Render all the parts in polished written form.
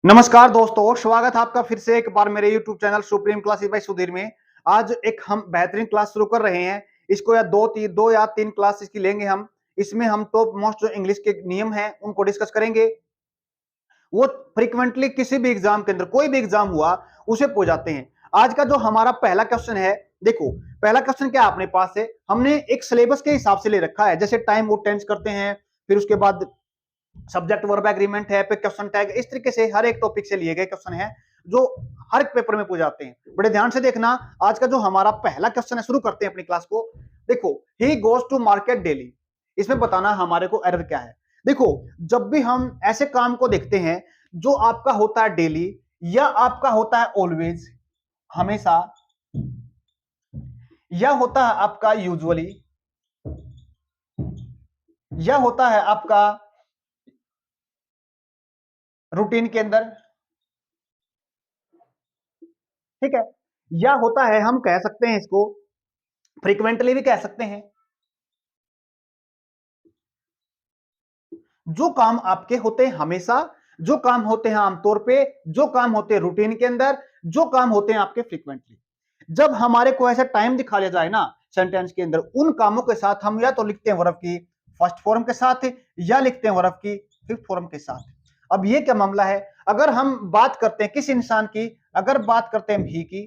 नमस्कार दोस्तों, स्वागत है आपका फिर से एक बार मेरे YouTube channel supreme classes bye Sudhir में। आज एक हम बेहतरीन क्लास शुरू कर रहे हैं। इसको या दो या तीन क्लास इसकी लेंगे हम। इसमें हम टॉप मोस्ट जो इंग्लिश के नियम हैं उनको डिस्कस करेंगे। वो फ्रीक्वेंटली किसी भी एग्जाम के अंदर कोई भी एग्जाम हुआ उसे पूछ जाते हैं। आज का जो हमारा पहला क्वेश्चन है, देखो पहला क्वेश्चन क्या अपने पास है, हमने एक सिलेबस के हिसाब से ले रखा है। जैसे टाइम वो टेंस करते हैं, फिर उसके बाद सब्जेक्ट वर्ब एग्रीमेंट है, फिर क्वेश्चन टैग, इस तरीके से हर एक टॉपिक से लिए गए क्वेश्चन है जो हर एक पेपर में पूछ जाते हैं। बड़े ध्यान से देखना। आज का जो हमारा पहला क्वेश्चन है, शुरू करते हैं अपनी क्लास को। देखो, he goes to market daily. इसमें बताना हमारे को एरर क्या है। देखो, जब भी हम ऐसे काम को देखते हैं जो आपका होता है डेली या आपका होता है ऑलवेज, हमेशा, या होता है आपका यूजुअली, या होता है आपका रूटीन के अंदर, ठीक है, या होता है, हम कह सकते हैं इसको फ्रीक्वेंटली भी कह सकते हैं। जो काम आपके होते हैं हमेशा, जो काम होते हैं आमतौर पे, जो काम होते हैं रूटीन के अंदर, जो काम होते हैं आपके फ्रीक्वेंटली, जब हमारे को ऐसा टाइम दिखा लिया जाए ना सेंटेंस के अंदर, उन कामों के साथ हम या तो लिखते हैं वर्ब की फर्स्ट फॉर्म के साथ या लिखते हैं वर्ब की फिफ्थ फॉर्म के साथ। अब ये क्या मामला है, अगर हम बात करते हैं किस इंसान की, अगर बात करते हैं ही की,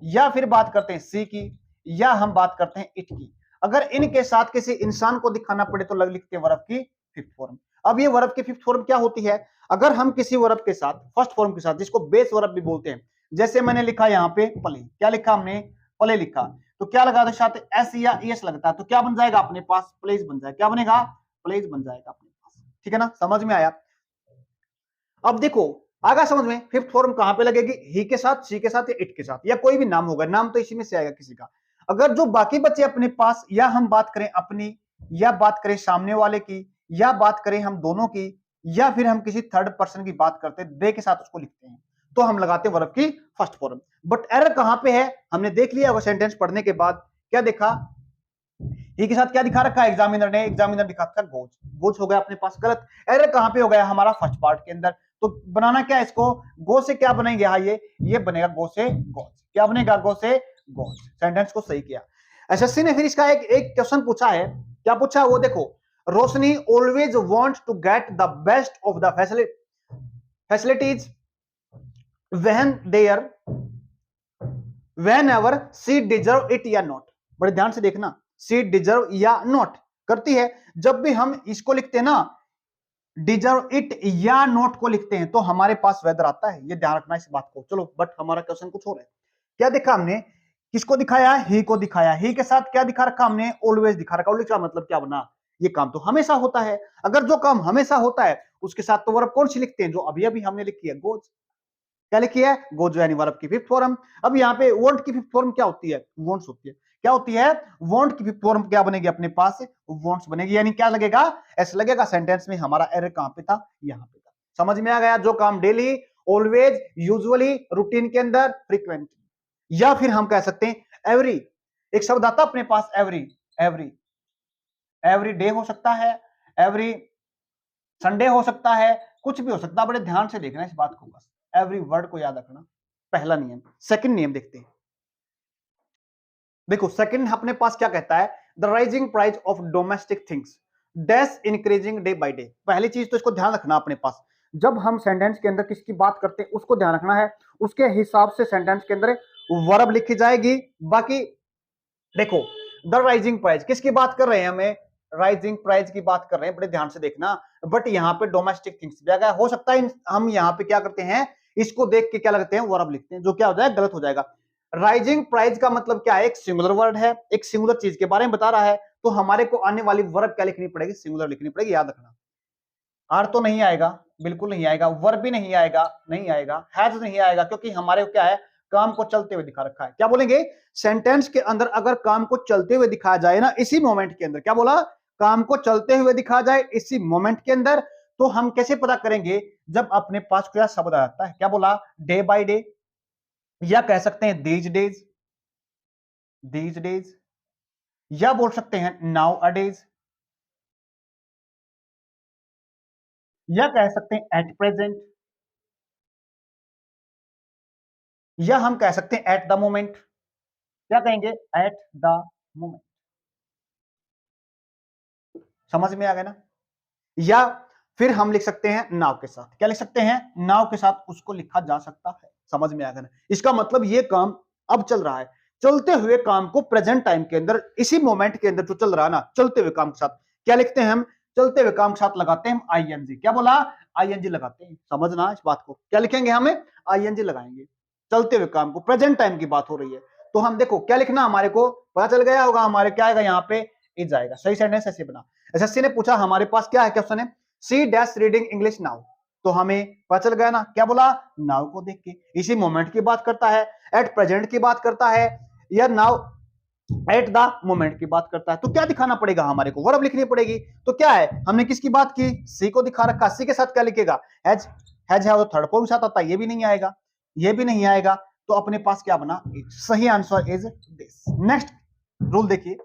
या फिर बात करते हैं सी की, या हम बात करते हैं इट की, अगर इनके साथ किसी इंसान को दिखाना पड़े तो लिखते हैं वर्ब की फिफ्थ फॉर्म। अब ये वर्ब की फिफ्थ फॉर्म क्या होती है, अगर हम किसी वर्ब के साथ फर्स्ट फॉर्म के साथ, जिसको बेस वर्ब भी बोलते हैं, जैसे मैंने लिखा यहाँ पे प्ले, क्या लिखा हमने, प्ले लिखा, तो क्या लगा दो साथ एस या एस लगता है, तो क्या बन जाएगा अपने पास, प्लेज बन जाएगा। क्या बनेगा, प्लेज बन जाएगा अपने पास। ठीक है ना, समझ में आया। अब देखो आगा समझ में, फिफ्थ फॉर्म कहां पे लगेगी, ही के साथ, सी के साथ या इट के साथ, या कोई भी नाम होगा, नाम तो इसी में से आएगा किसी का। अगर जो बाकी बचे अपने पास, या हम बात करें अपनी, या बात करें सामने वाले की, या बात करें हम दोनों की, या फिर हम किसी थर्ड पर्सन की बात करते हैं, दे के साथ उसको लिखते हैं, तो हम लगाते हैं वर्ब की फर्स्ट फॉर्म। बट एरर कहां पे है, हमने देख लिया वो सेंटेंस पढ़ने के बाद, क्या देखा, ही के साथ क्या दिखा रखा है एग्जामिनर ने, एग्जामिनर दिखा था गोज, गोज हो गया अपने पास गलत। एरर कहां पे हो गया, हमारा फर्स्ट पार्ट के अंदर। तो बनाना क्या है इसको, गो से क्या बनेंगे, हाँ ये बनेगा गो से गोज। क्या बनेगा, गो से गोज। सेंटेंस को सही किया। एसएससी ने फिर इसका एक क्वेश्चन पूछा है, क्या पूछा है वो देखो, Roshni always want to get the best of the facilities when there whenever she deserve it या नॉट। बड़े ध्यान से देखना, सी डिजर्व या नॉट करती है। जब भी हम इसको लिखते हैं ना, डिजर्व इट या नॉट को लिखते हैं, तो हमारे पास वेदर आता है, ये ध्यान रखना इस बात को। चलो, बट हमारा क्वेश्चन कुछ और है। क्या देखा हमने, किसको दिखाया, ही को दिखाया, ही के साथ क्या दिखा रखा हमने, ऑलवेज दिखा रखा। ऑलवेज का मतलब क्या बना, ये काम तो हमेशा होता है। अगर जो काम हमेशा होता है उसके साथ तो वर्ब कौन सी लिखते हैं, जो अभी अभी हमने लिखी है, गोज। क्या लिखी है, गोज यानी वर्ब की फिफ्थ फॉर्म। अब यहाँ पे वांट की फिफ्थ फॉर्म क्या होती है, वांट्स होती है। क्या होती है, वांट की फिफ्थ फॉर्म क्या बनेगी अपने पास, वांट्स बनेगी, यानी क्या लगेगा, ऐसा लगेगा। सेंटेंस में हमारा एरर कहां पे था, यहाँ पे था। समझ में आ गया, जो काम डेली, ऑलवेज, यूजुअली, रूटीन के अंदर, फ्रीक्वेंटली, या फिर हम कह सकते हैं एवरी। एक शब्द आता अपने पास एवरी, एवरी, एवरी डे हो सकता है, एवरी संडे हो सकता है, कुछ भी हो सकता है। बड़े ध्यान से देखना इस बात को, बस एवरी वर्ड को याद रखना, पहला नियम। सेकंड नियम देखते हैं। देखो सेकंड अपने पास क्या कहता है, the rising price of domestic things dash increasing day by day. पहली चीज तो इसको ध्यान रखना अपने पास, जब हम सेंटेंस के अंदर किसकी बात करते हैं उसको ध्यान रखना है, उसके हिसाब से सेंटेंस के अंदर वर्ब लिखी जाएगी। बाकी देखो, द राइजिंग प्राइस किसकी बात कर रहे हैं, हमें राइजिंग प्राइस की बात कर रहे हैं, बड़े ध्यान से देखना। बट यहाँ पे डोमेस्टिक थिंग्स भी आ गया, हो सकता है हम यहाँ पे क्या करते हैं, इसको देख के क्या लगते हैं, वर्ब लिखते हैं, जो क्या हो जाएगा, गलत हो जाएगा। राइजिंग प्राइस का मतलब क्या है, एक सिंगुलर वर्ड है, एक सिंगुलर चीज के बारे में बता रहा है, तो हमारे को आने वाली वर्ब क्या लिखनी पड़ेगी, सिंगुलर लिखनी पड़ेगी, याद रखना। आर तो नहीं आएगा, बिल्कुल नहीं आएगा, वर्ब भी नहीं आएगा, नहीं आएगा, हैज नहीं आएगा, क्योंकि हमारे को क्या है, काम को चलते हुए दिखा रखा है। क्या बोलेंगे, सेंटेंस के अंदर अगर काम को चलते हुए दिखाया जाए ना, इसी मोमेंट के अंदर, क्या बोला, काम को चलते हुए दिखाया जाए इसी मोमेंट के अंदर, तो हम कैसे पता करेंगे, जब अपने पास क्या शब्द आ जाता है, क्या बोला, डे बाय डे, या कह सकते हैं दीज डेज, दीज डेज, या बोल सकते हैं नाउ अ डेज, या कह सकते हैं एट प्रेजेंट, या हम कह सकते हैं एट द मोमेंट। क्या कहेंगे? At the moment. समझ में आ गया ना? या फिर हम लिख सकते हैं नाउ के साथ। क्या लिख सकते हैं? नाउ के साथ उसको लिखा जा सकता है। समझ में आ गया ना? इसका मतलब ये काम अब चल रहा है, चलते हुए काम को प्रेजेंट टाइम के अंदर, इसी मोमेंट के अंदर जो चल रहा है ना, चलते हुए काम के साथ क्या लिखते हैं हम? चलते हुए काम के साथ लगाते हैं हम आईएनजी। क्या बोला? आईएनजी लगाते हैं। समझना इस बात को। क्या लिखेंगे? हमें आईएनजी लगाएंगे। चलते हुए काम को, प्रेजेंट टाइम की बात हो रही है, तो हम देखो क्या लिखना, हमारे को पता चल गया होगा। हमारे क्या आएगा यहाँ पे? इज आएगा। सही सेंटेंस ऐसे बना। एसएससी ने पूछा हमारे पास क्या है, क्वेश्चन है C dash reading English now, तो हमें पता चल गया ना। क्या बोला? नाउ को देख के इसी मोमेंट की बात करता है, एट प्रेजेंट की बात करता है, या नाउ एट द मोमेंट की बात करता है। तो क्या दिखाना पड़ेगा हमारे को? वर्ब लिखनी पड़ेगी। तो क्या है, हमने किसकी बात की? सी को दिखा रखा। सी के साथ क्या लिखेगा? हैज। हैज है वो थर्ड फॉर्म के साथ आता है, ये भी नहीं आएगा, ये भी नहीं आएगा। तो अपने पास क्या बना? सही answer is this. Next rule देखिए,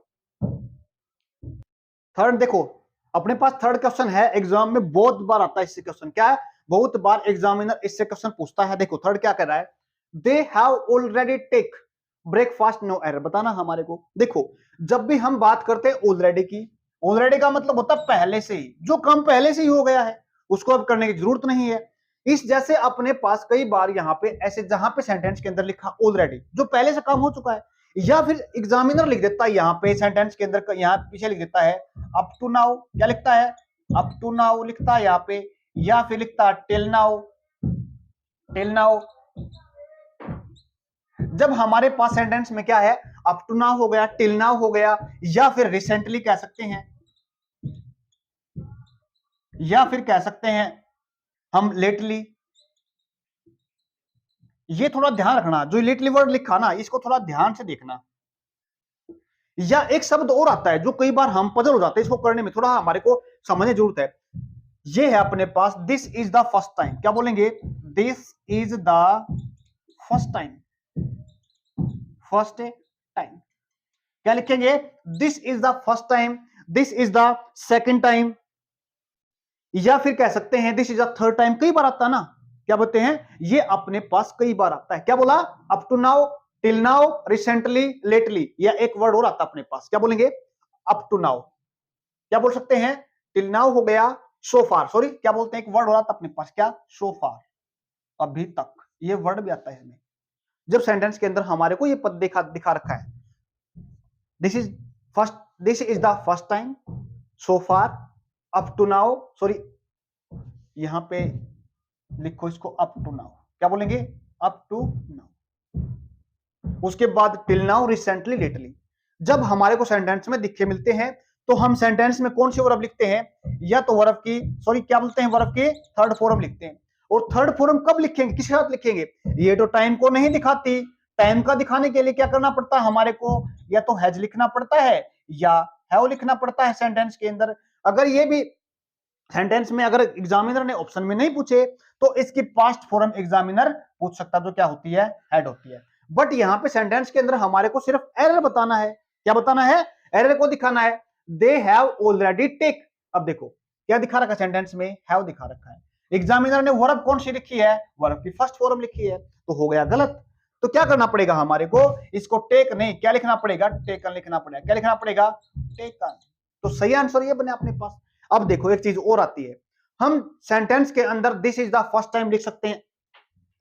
थर्ड देखो, अपने पास थर्ड क्वेश्चन है, एग्जाम में बहुत बार आता है इससे क्वेश्चन। क्या है? बहुत बार एग्जामिनर इससे क्वेश्चन पूछता है। देखो थर्ड क्या कर रहा है? They have already take breakfast no error. बताना हमारे को। देखो जब भी हम बात करते हैं ऑलरेडी की, ऑलरेडी का मतलब होता है पहले से ही, जो काम पहले से ही हो गया है उसको अब करने की जरूरत नहीं है। इस जैसे अपने पास कई बार यहाँ पे ऐसे, जहां पे सेंटेंस के अंदर लिखा ऑलरेडी, जो पहले से काम हो चुका है, या फिर एग्जामिनर लिख देता है यहाँ पे सेंटेंस के अंदर, यहाँ पीछे लिख देता है अप टू नाउ। क्या लिखता है? अप टू नाउ लिखता है यहाँ पे, या फिर लिखता है टिल नाउ। Till now. जब हमारे पास सेंटेंस में क्या है? अप टू नाउ हो गया, टिल नाउ हो गया, या फिर रिसेंटली कह सकते हैं, या फिर कह सकते हैं हम लेटली। ये थोड़ा ध्यान रखना, जो लेटली वर्ड लिखा ना, इसको थोड़ा ध्यान से देखना। या एक शब्द और आता है जो कई बार हम पजल हो जाते हैं, इसको करने में थोड़ा हमारे को समझने जरूरत है। ये है अपने पास this is the first time. क्या बोलेंगे? This is the first time. First time. क्या लिखेंगे? This is the first time, this is the second time, या फिर कह सकते हैं this is the third time. कई बार आता है ना, क्या बोलते हैं, ये अपने पास कई बार आता है। क्या बोला? Up to now, till now, recently, lately, या एक वर्ड और आता है अपने पास। क्या बोलेंगे? Up to now. क्या बोल सकते हैं? टिल नाउ हो गया, सो फार, सॉरी क्या बोलते हैं, एक वर्ड हो रहा था अपने पास, क्या? सो फार, अभी तक। ये वर्ड भी आता है हमें जब सेंटेंस के अंदर हमारे को ये पद दिखा रखा है। This is first, this is the first time, so far, up to now, sorry यहां पे लिखो इसको अप टू नाउ। क्या बोलेंगे? Up to now. उसके बाद टिल नाउ, रिसेंटली, लेटली। जब हमारे को सेंटेंस में दिखे मिलते हैं तो हम सेंटेंस में कौन सी वर्ब लिखते हैं? या तो वर्ब की, सॉरी क्या बोलते हैं, वर्ब की थर्ड फॉर्म लिखते हैं। और थर्ड फॉर्म कब लिखेंगे, किसके साथ लिखेंगे? ये तो टाइम को नहीं दिखाती। टाइम का दिखाने के लिए क्या करना पड़ता है हमारे को? या तो हैज लिखना पड़ता है या हैव लिखना पड़ता है सेंटेंस के अंदर। अगर ये भी सेंटेंस में अगर एग्जामिनर ने ऑप्शन में नहीं पूछे तो इसकी पास्ट फॉर्म एग्जामिनर पूछ सकता, जो क्या होती है? हैड होती है। बट यहाँ पे सेंटेंस के अंदर हमारे को सिर्फ एरर बताना है। क्या बताना है? एरर को दिखाना है। They have already take. अब देखो क्या दिखा रखा सेंटेंस में? हैव दिखा रखा है। एग्जामिनर ने वर्ब कौन सी लिखी है? वर्ब की फर्स्ट फॉर्म लिखी है, तो हो गया गलत। तो क्या करना पड़ेगा हमारे को? इसको टेक नहीं, क्या लिखना पड़ेगा? टेकन लिखना पड़ेगा। क्या लिखना पड़ेगा? टेकन। तो सही आंसर ये बने अपने पास। अब देखो एक चीज और आती है, हम सेंटेंस के अंदर this is the first time लिख सकते हैं,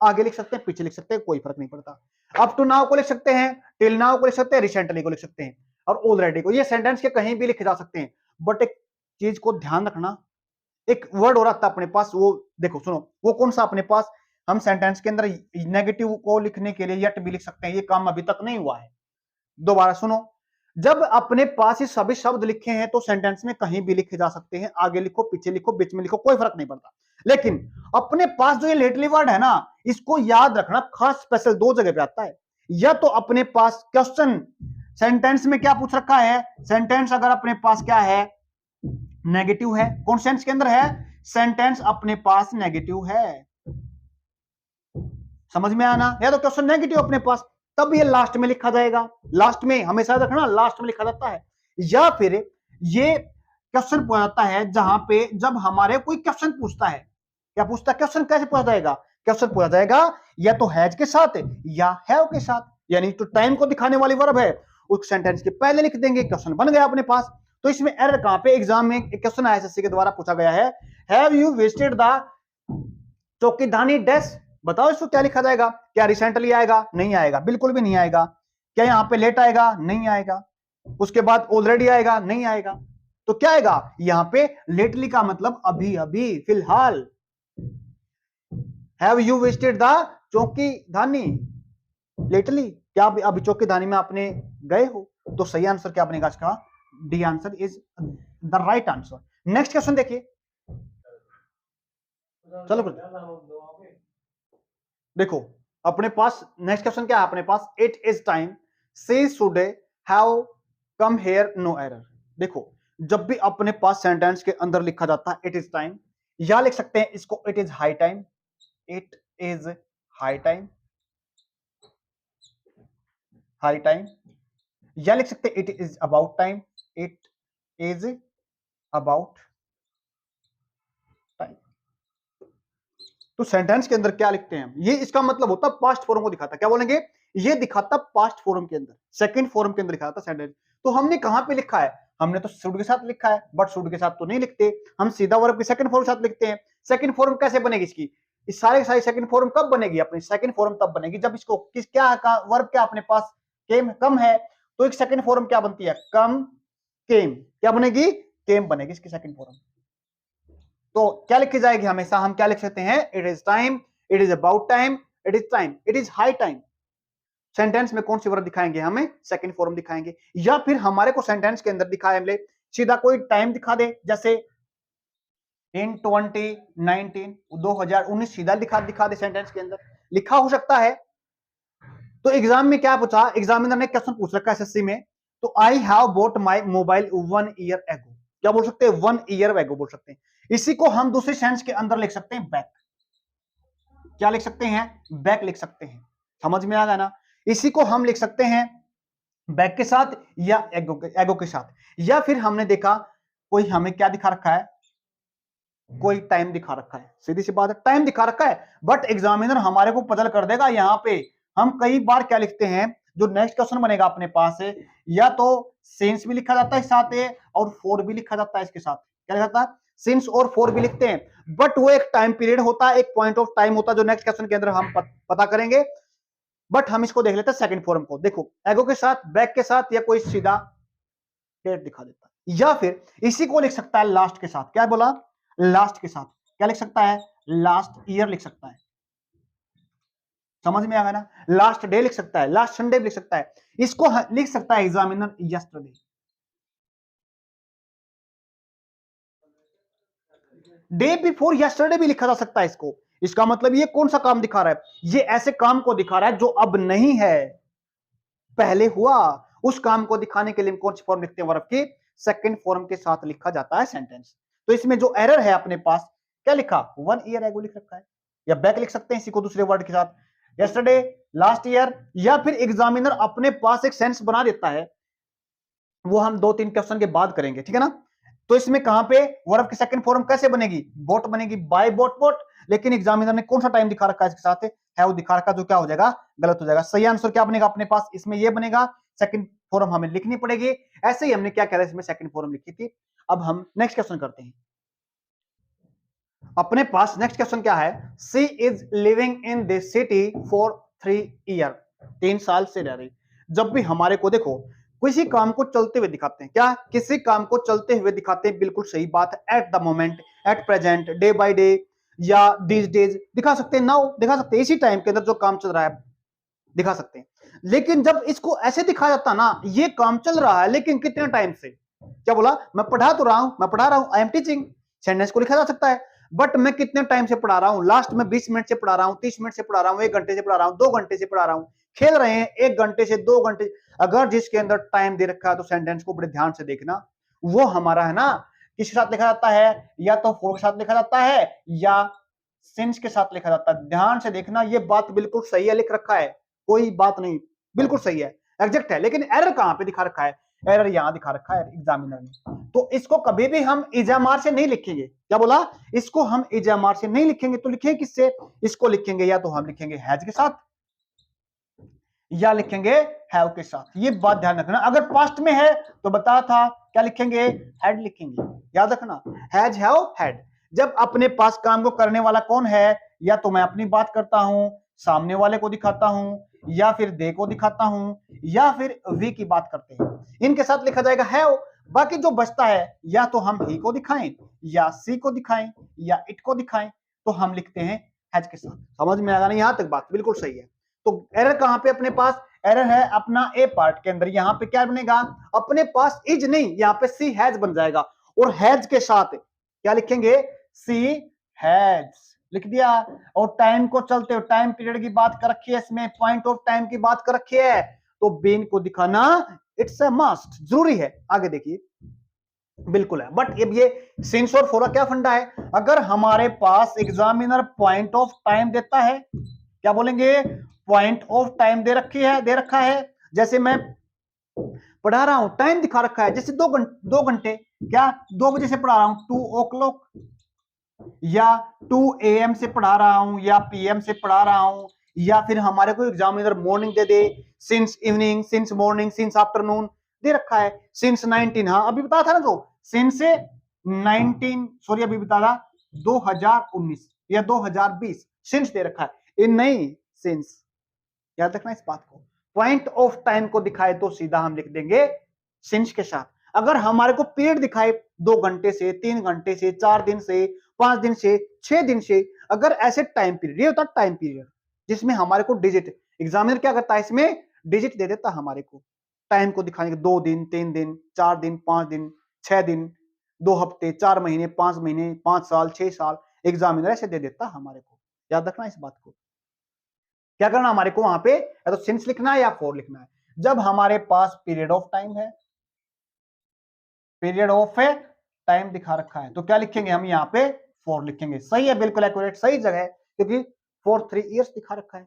आगे लिख सकते हैं, पीछे लिख सकते हैं, कोई फर्क नहीं पड़ता। अप टू नाउ को लिख सकते हैं, टिल नाउ को लिख सकते हैं, रिसेंटली को लिख सकते हैं, और ऑलरेडी को। ये सेंटेंस के कहीं भी लिखे जा सकते हैं। बट एक चीज को ध्यान रखना, एक वर्ड और आता है अपने पास, वो देखो सुनो, वो कौन सा अपने पास? हम सेंटेंस के अंदर नेगेटिव को लिखने के लिए यट भी लिख सकते हैं, ये काम अभी तक नहीं हुआ है। दोबारा सुनो, जब अपने पास ये सभी शब्द लिखे हैं तो सेंटेंस में कहीं भी लिखे जा सकते हैं, आगे लिखो, पीछे लिखो, बीच में लिखो, कोई फर्क नहीं पड़ता। लेकिन अपने पास जो ये लेटली वर्ड है ना, इसको याद रखना, खास स्पेशल दो जगह पे आता है। या तो अपने पास क्वेश्चन सेंटेंस में क्या पूछ रखा है, सेंटेंस अगर अपने पास क्या है? नेगेटिव है। कौन सेंस के अंदर है? सेंटेंस अपने पास नेगेटिव है। समझ में आना? या तो क्वेश्चन नेगेटिव अपने पास, तब ये लास्ट में लिखा जाएगा। लास्ट में हमेशा रखना, लास्ट में लिखा जाता है। या फिर ये क्वेश्चन पूछा जाता है जहां पे जब हमारे कोई क्वेश्चन पूछता है, क्या पूछता है? क्वेश्चन कैसे पूछा जाएगा? क्वेश्चन पूछा जाएगा या तो हैज के साथ या हैव के साथ, यानी जो टाइम को दिखाने वाली वर्ब है उस सेंटेंस के पहले लिख देंगे, क्वेश्चन बन गया अपने पास। तो इसमें एरर कहां पे, एग्जाम में एक क्वेश्चन आया एसएससी के द्वारा पूछा गया है, have you visited the Chokhi Dhani dash, बताओ इसको क्या लिखा जाएगा? क्या रिसेंटली आएगा? नहीं आएगा, बिल्कुल भी नहीं आएगा। क्या यहां पे लेट आएगा? नहीं आएगा। उसके बाद ऑलरेडी आएगा? नहीं आएगा। तो क्या आएगा यहां पे? लेटली का मतलब अभी अभी, फिलहाल। Have you visited the Chokhi Dhani lately, क्या अभी चौकीधानी में आपने गए हो? तो सही आंसर क्या बनेगा इसका? D answer is the right answer. Next question देखिए, चलो देखो अपने पास नेक्स्ट क्वेश्चन क्या है अपने पास, it is time she should have come here no error. देखो जब भी अपने पास सेंटेंस के अंदर लिखा जाता है इट इज टाइम, या लिख सकते हैं इसको it is high time, it is high time, high time, या लिख सकते हैं it is about time, it is about time. तो सेंटेंस के अंदर क्या लिखते हैं, ये इसका मतलब होता है पास्ट फॉर्म को दिखाता, क्या बोलेंगे? ये दिखाता पास्ट फॉर्म के अंदर, सेकंड फॉर्म के अंदर दिखाता सेंटेंस। तो हमने कहां पे लिखा है? हमने तो शुड के साथ लिखा है, बट शुड के साथ तो नहीं लिखते, हम सीधा वर्ब के सेकंड फॉर्म के साथ लिखते हैं। सेकंड फॉर्म कैसे बनेगी इसकी? इस सारे सारी सेकंड फॉर्म कब बनेगी अपनी? सेकंड फॉर्म तब बनेगी जब इसको किस क्या का वर्ब क्या अपने पास केम कम है, तो एक सेकंड फॉर्म क्या बनती है? कम केम, क्या बनेगी? केम बनेगी इसकी सेकंड फॉर्म। तो क्या लिखी जाएगी हमेशा? हम क्या लिख सकते हैं? It is time, it is about time, it is time, it is high time. Sentence में कौन सी वर्ब दिखाएंगे? हमें सेकंड फॉर्म दिखाएंगे। या फिर हमारे को सेंटेंस के अंदर दिखाए हमने सीधा कोई टाइम दिखा दे, जैसे इन 2019 2019 सीधा दिखा दे, सेंटेंस के अंदर लिखा हो सकता है। तो एग्जाम में क्या पूछा, एग्जामिनर ने क्वेश्चन पूछ रखा है एसएससी में, तो I have boat my mobile 1 year ago, क्या बोल सकते हैं? 1 ईयर एगो बोल सकते हैं। इसी को हम दूसरे सेंस के अंदर लिख सकते हैं बैक, क्या लिख सकते हैं? बैक लिख सकते हैं। समझ में आ गया ना? इसी को हम लिख सकते हैं बैक के साथ या एगो के साथ। या फिर हमने देखा कोई हमें क्या दिखा रखा है, कोई टाइम दिखा रखा है, सीधी सी बात है टाइम दिखा रखा है, बट एग्जामिनर हमारे को पजल कर देगा। यहां पे हम कई बार क्या लिखते हैं, जो नेक्स्ट क्वेश्चन बनेगा अपने पास है, या तो सिंस भी लिखा जाता है साथ है और फोर भी लिखा जाता है इसके साथ, क्या लिखा जाता है? सिंस और फोर भी लिखते हैं, बट वो एक टाइम पीरियड होता है, एक पॉइंट ऑफ टाइम होता है, जो नेक्स्ट क्वेश्चन के अंदर हम पता करेंगे। बट हम इसको देख लेते हैं सेकंड फॉर्म को। देखो एगो के साथ, बैक के साथ, या कोई सीधा डेट दिखा देता है, या फिर इसी को लिख सकता है लास्ट के साथ। क्या बोला? लास्ट के साथ क्या लिख सकता है? लास्ट ईयर लिख सकता है। समझ में आ गया ना? लास्ट डे लिख सकता है, लास्ट संडे लिख सकता है। इसको लिख सकता है examiner yesterday, day before yesterday भी लिखा जा सकता है इसको। इसका मतलब ये कौन सा काम दिखा रहा है? ये ऐसे काम को दिखा रहा है जो अब नहीं है, पहले हुआ। उस काम को दिखाने के लिए कौन सी फॉर्म लिखते हैं? वर्ब की सेकंड फॉर्म के साथ लिखा जाता है सेंटेंस। तो इसमें जो एरर है अपने पास, क्या लिखा? 1 ईयर एगो लिख रखा है, या बैक लिख सकते हैं इसी को दूसरे वर्ड के साथ, यस्टरडे, लास्ट ईयर। या फिर एग्जामिनर अपने पास एक सेंस बना देता है, वो हम 2-3 क्वेश्चन के बाद करेंगे, ठीक है ना? तो इसमें कहां पे वर्ब की सेकंड फॉर्म कैसे बनेगी? बोट बनेगी, बाय बोट बोट। लेकिन एग्जामिनर ने कौन सा टाइम दिखा रखा है इसके साथ? हैव दिखा रखा, जो क्या हो जाएगा? गलत हो जाएगा। सही आंसर क्या बनेगा अपने पास? इसमें ये बनेगा, सेकंड फॉर्म हमें लिखनी पड़ेगी। ऐसे ही हमने क्या किया, इसमें सेकंड फॉर्म लिखी थी। अब हम नेक्स्ट क्वेश्चन करते हैं। अपने पास नेक्स्ट क्वेश्चन क्या है? She is living in this city for 3 year, 3 साल से रह रही। जब भी हमारे को देखो किसी काम को चलते हुए दिखाते हैं, क्या किसी काम को चलते हुए दिखाते हैं, बिल्कुल सही बात है। At the moment, at present, day by day, या दीज डेज दिखा सकते हैं, नाउ दिखा सकते हैं, इसी टाइम के अंदर जो काम चल रहा है दिखा सकते हैं। लेकिन जब इसको ऐसे दिखाया जाता ना, ये काम चल रहा है लेकिन कितने टाइम से, क्या बोला? मैं पढ़ा तो रहा हूं, मैं पढ़ा रहा हूं, आई एम टीचिंग, सेंटेंस को लिखा जा सकता है। बट मैं कितने टाइम से पढ़ा रहा हूं? लास्ट में 20 मिनट से पढ़ा रहा हूं, 30 मिनट से पढ़ा रहा हूं, 1 घंटे से पढ़ा रहा हूं, 2 घंटे से पढ़ा रहा हूं, खेल रहे हैं 1 घंटे से 2 घंटे। अगर जिसके अंदर टाइम दे रखा है तो सेंटेंस को बड़े ध्यान से देखना, वो हमारा है ना किसके साथ लिखा जाता है? या तो फॉर के साथ लिखा जाता है या सिंस के साथ लिखा जाता है। ध्यान से देखना, ये बात बिल्कुल सही है, लिख रखा है, कोई बात नहीं, बिल्कुल सही है, एग्जैक्ट है। लेकिन एरर कहां पे दिखा रखा है? एरर यहां दिखा रखा है एग्जामिनर ने। तो इसको कभी भी हम इजएमआर से नहीं लिखेंगे, क्या बोला, इसको हम इजएमआर से नहीं लिखेंगे, तो लिखेंगे किससे, इसको लिखेंगे या तो हम लिखेंगे हैज के साथ या लिखेंगे हैव के साथ। ये बात ध्यान रखना, अगर पास्ट में है तो बता था क्या लिखेंगे, हैड लिखेंगे, याद रखना, हैज हैव हैड। जब अपने पास काम को करने वाला कौन है, या तो मैं अपनी बात करता हूं, सामने वाले को दिखाता हूं, या फिर दे को दिखाता हूं, या फिर वी की बात करते हैं, इनके साथ लिखा जाएगा हैव। बाकी जो बचता है या तो हम ही को दिखाएं, या सी को दिखाएं, या इट को दिखाएं, तो हम लिखते हैं हैज के साथ। समझ में आएगा ना, यहां तक बात बिल्कुल सही है। तो एरर कहां पे अपने पास, एरर है अपना ए पार्ट के अंदर, यहां पे क्या बनेगा, अपने पास इज नहीं, यहां पे सी हैज बन जाएगा, और हैज के साथ क्या लिखेंगे, सी हैज लिख दिया। और टाइम को चलते हो, टाइम पीरियड की बात कर रखी है इसमें, पॉइंट ऑफ टाइम की बात कर रखी है, तो बीन को दिखाना इट्स अ मस्ट, जरूरी है। आगे देखिए, बिल्कुल है, बट अब ये सिंस और फॉर क्या फंडा है, अगर हमारे पास एग्जामिनर पॉइंट ऑफ टाइम देता है, क्या बोलेंगे, पॉइंट ऑफ टाइम दे रखी है, दे रखा है, जैसे मैं पढ़ा रहा हूं, टाइम दिखा रखा है, जैसे 2 घंटे, क्या 2 बजे से पढ़ा रहा हूं, 2 o'clock, या 2 AM से पढ़ा रहा हूं, या PM से पढ़ा रहा हूं, या फिर हमारे को एग्जामिनर मॉर्निंग दे दे, since evening, since morning, since afternoon दे रखा है, सिंस 19, हाँ अभी बता था ना, जो सिंस 19, सॉरी अभी बता था 2019 या 2020 सिंस दे रखा है, इन नहीं सिंस, याद रखना इस बात को। पॉइंट ऑफ टाइम को दिखाए तो सीधा हम लिख देंगे सिंस के साथ। अगर हमारे को पीरियड दिखाए 2 घंटे से, 3 घंटे से, 4 दिन से, 5 दिन से, 6 दिन से, अगर ऐसे टाइम पीरियड, ये होता है टाइम पीरियड जिसमें हमारे को डिजिट, एग्जामिनर क्या करता है इसमें डिजिट दे देता हमारे को टाइम को दिखाने के, 2 दिन, 3 दिन, 4 दिन, 5 दिन, 6 दिन, 2 हफ्ते, 4 महीने, 5 महीने, 5 साल, 6 साल, एग्जामिनर ऐसे दे देता हमारे को, याद रखना इस बात को। क्या करना हमारे को वहां पे, या तो सिंस लिखना है या फॉर लिखना है। जब हमारे पास पीरियड ऑफ टाइम है, पीरियड ऑफ टाइम दिखा रखा है, तो क्या लिखेंगे हम यहाँ पे, फॉर लिखेंगे। सही है, बिल्कुल एक्यूरेट, सही जगह है, क्योंकि फॉर 3 इयर्स दिखा रखा है,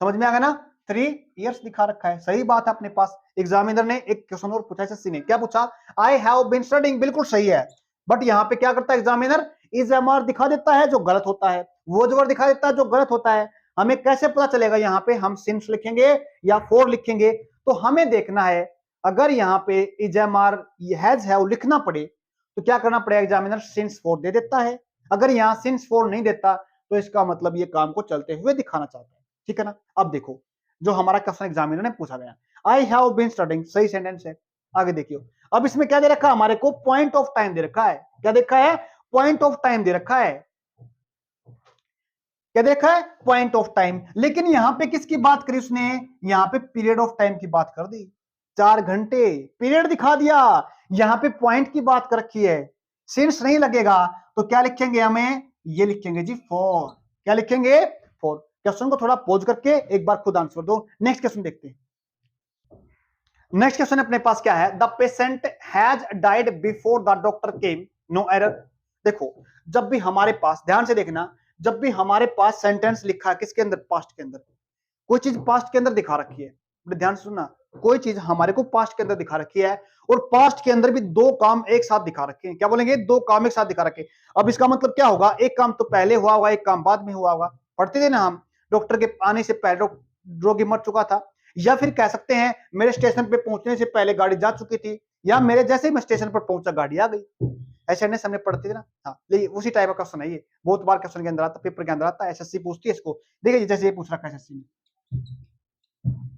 समझ में आ गया ना, 3 इयर्स दिखा रखा है, सही बात है। अपने पास एग्जामिनर ने एक क्वेश्चन और पूछा, एसएससी ने क्या पूछा, आई हैव बीन स्टडीइंग, बिल्कुल सही है, बट यहाँ पे क्या करता है एग्जामिनर, इज एमआर दिखा देता है जो गलत होता है, वो जो दिखा देता है जो गलत होता है। हमें कैसे पता चलेगा, यहाँ पे हम सिंस लिखेंगे या फॉर लिखेंगे, तो हमें देखना है, अगर यहाँ पे इज एमआर हैज हैव लिखना पड़े तो क्या करना पड़ेगा, एग्जामिनर सिंस फॉर दे देता है, अगर यहाँ सिंस फॉर नहीं देता तो इसका मतलब ये काम को चलते हुए दिखाना चाहता है, ठीक है ना। अब देखो जो हमारा क्वेश्चन एग्जामिनर ने पूछा गया, आई हैव बीन स्टडीइंग, सही सेंटेंस है। आगे देखियो, अब इसमें क्या दे रखा है हमारे को, पॉइंट ऑफ टाइम दे रखा है, क्या देखा है, पॉइंट ऑफ टाइम दे रखा है, क्या देखा है, पॉइंट ऑफ टाइम। लेकिन यहां पे किसकी बात करी उसने, यहां पे पीरियड ऑफ टाइम की बात कर दी, 4 घंटे पीरियड दिखा दिया, यहां पे पॉइंट की बात कर रखी है, सिंस नहीं लगेगा, तो क्या लिखेंगे हमें, ये लिखेंगे जी फॉर, क्या लिखेंगे, फॉर। क्वेश्चन को थोड़ा पॉज करके एक बार खुद आंसर दो। नेक्स्ट क्वेश्चन देखते हैं। नेक्स्ट क्वेश्चन अपने पास क्या है, the patient has died before the doctor came, no error. देखो जब भी हमारे पास, ध्यान से देखना, जब भी हमारे पास सेंटेंस लिखा है किसके अंदर, पास्ट के अंदर, कोई चीज पास्ट के अंदर दिखा रखी है, ध्यान से सुनना, कोई चीज हमारे को पास्ट के अंदर दिखा रखी है और पास्ट के अंदर भी 2 काम एक साथ दिखा रखे हैं, क्या बोलेंगे, 2 काम एक साथ दिखा रखे। अब इसका मतलब क्या होगा, एक काम तो पहले हुआ होगा, एक काम बाद में हुआ होगा। पढ़ते थे ना हम, डॉक्टर के आने से पहले रोगी मर चुका था, या फिर कह सकते हैं मेरे स्टेशन पे पहुंचने से पहले गाड़ी जा चुकी थी, या मेरे जैसे ही मैं स्टेशन पर पहुंचा गाड़ी आ गई। ऐसे ने सामने पढ़ते थे ना, हाँ, लेकिन उसी टाइप का क्वेश्चन है ये, बहुत बार क्वेश्चन के अंदर आता, पेपर के अंदर आता है, एसएससी पूछती है इसको। देखिए जैसे ये पूछ रखा है एसएससी ने,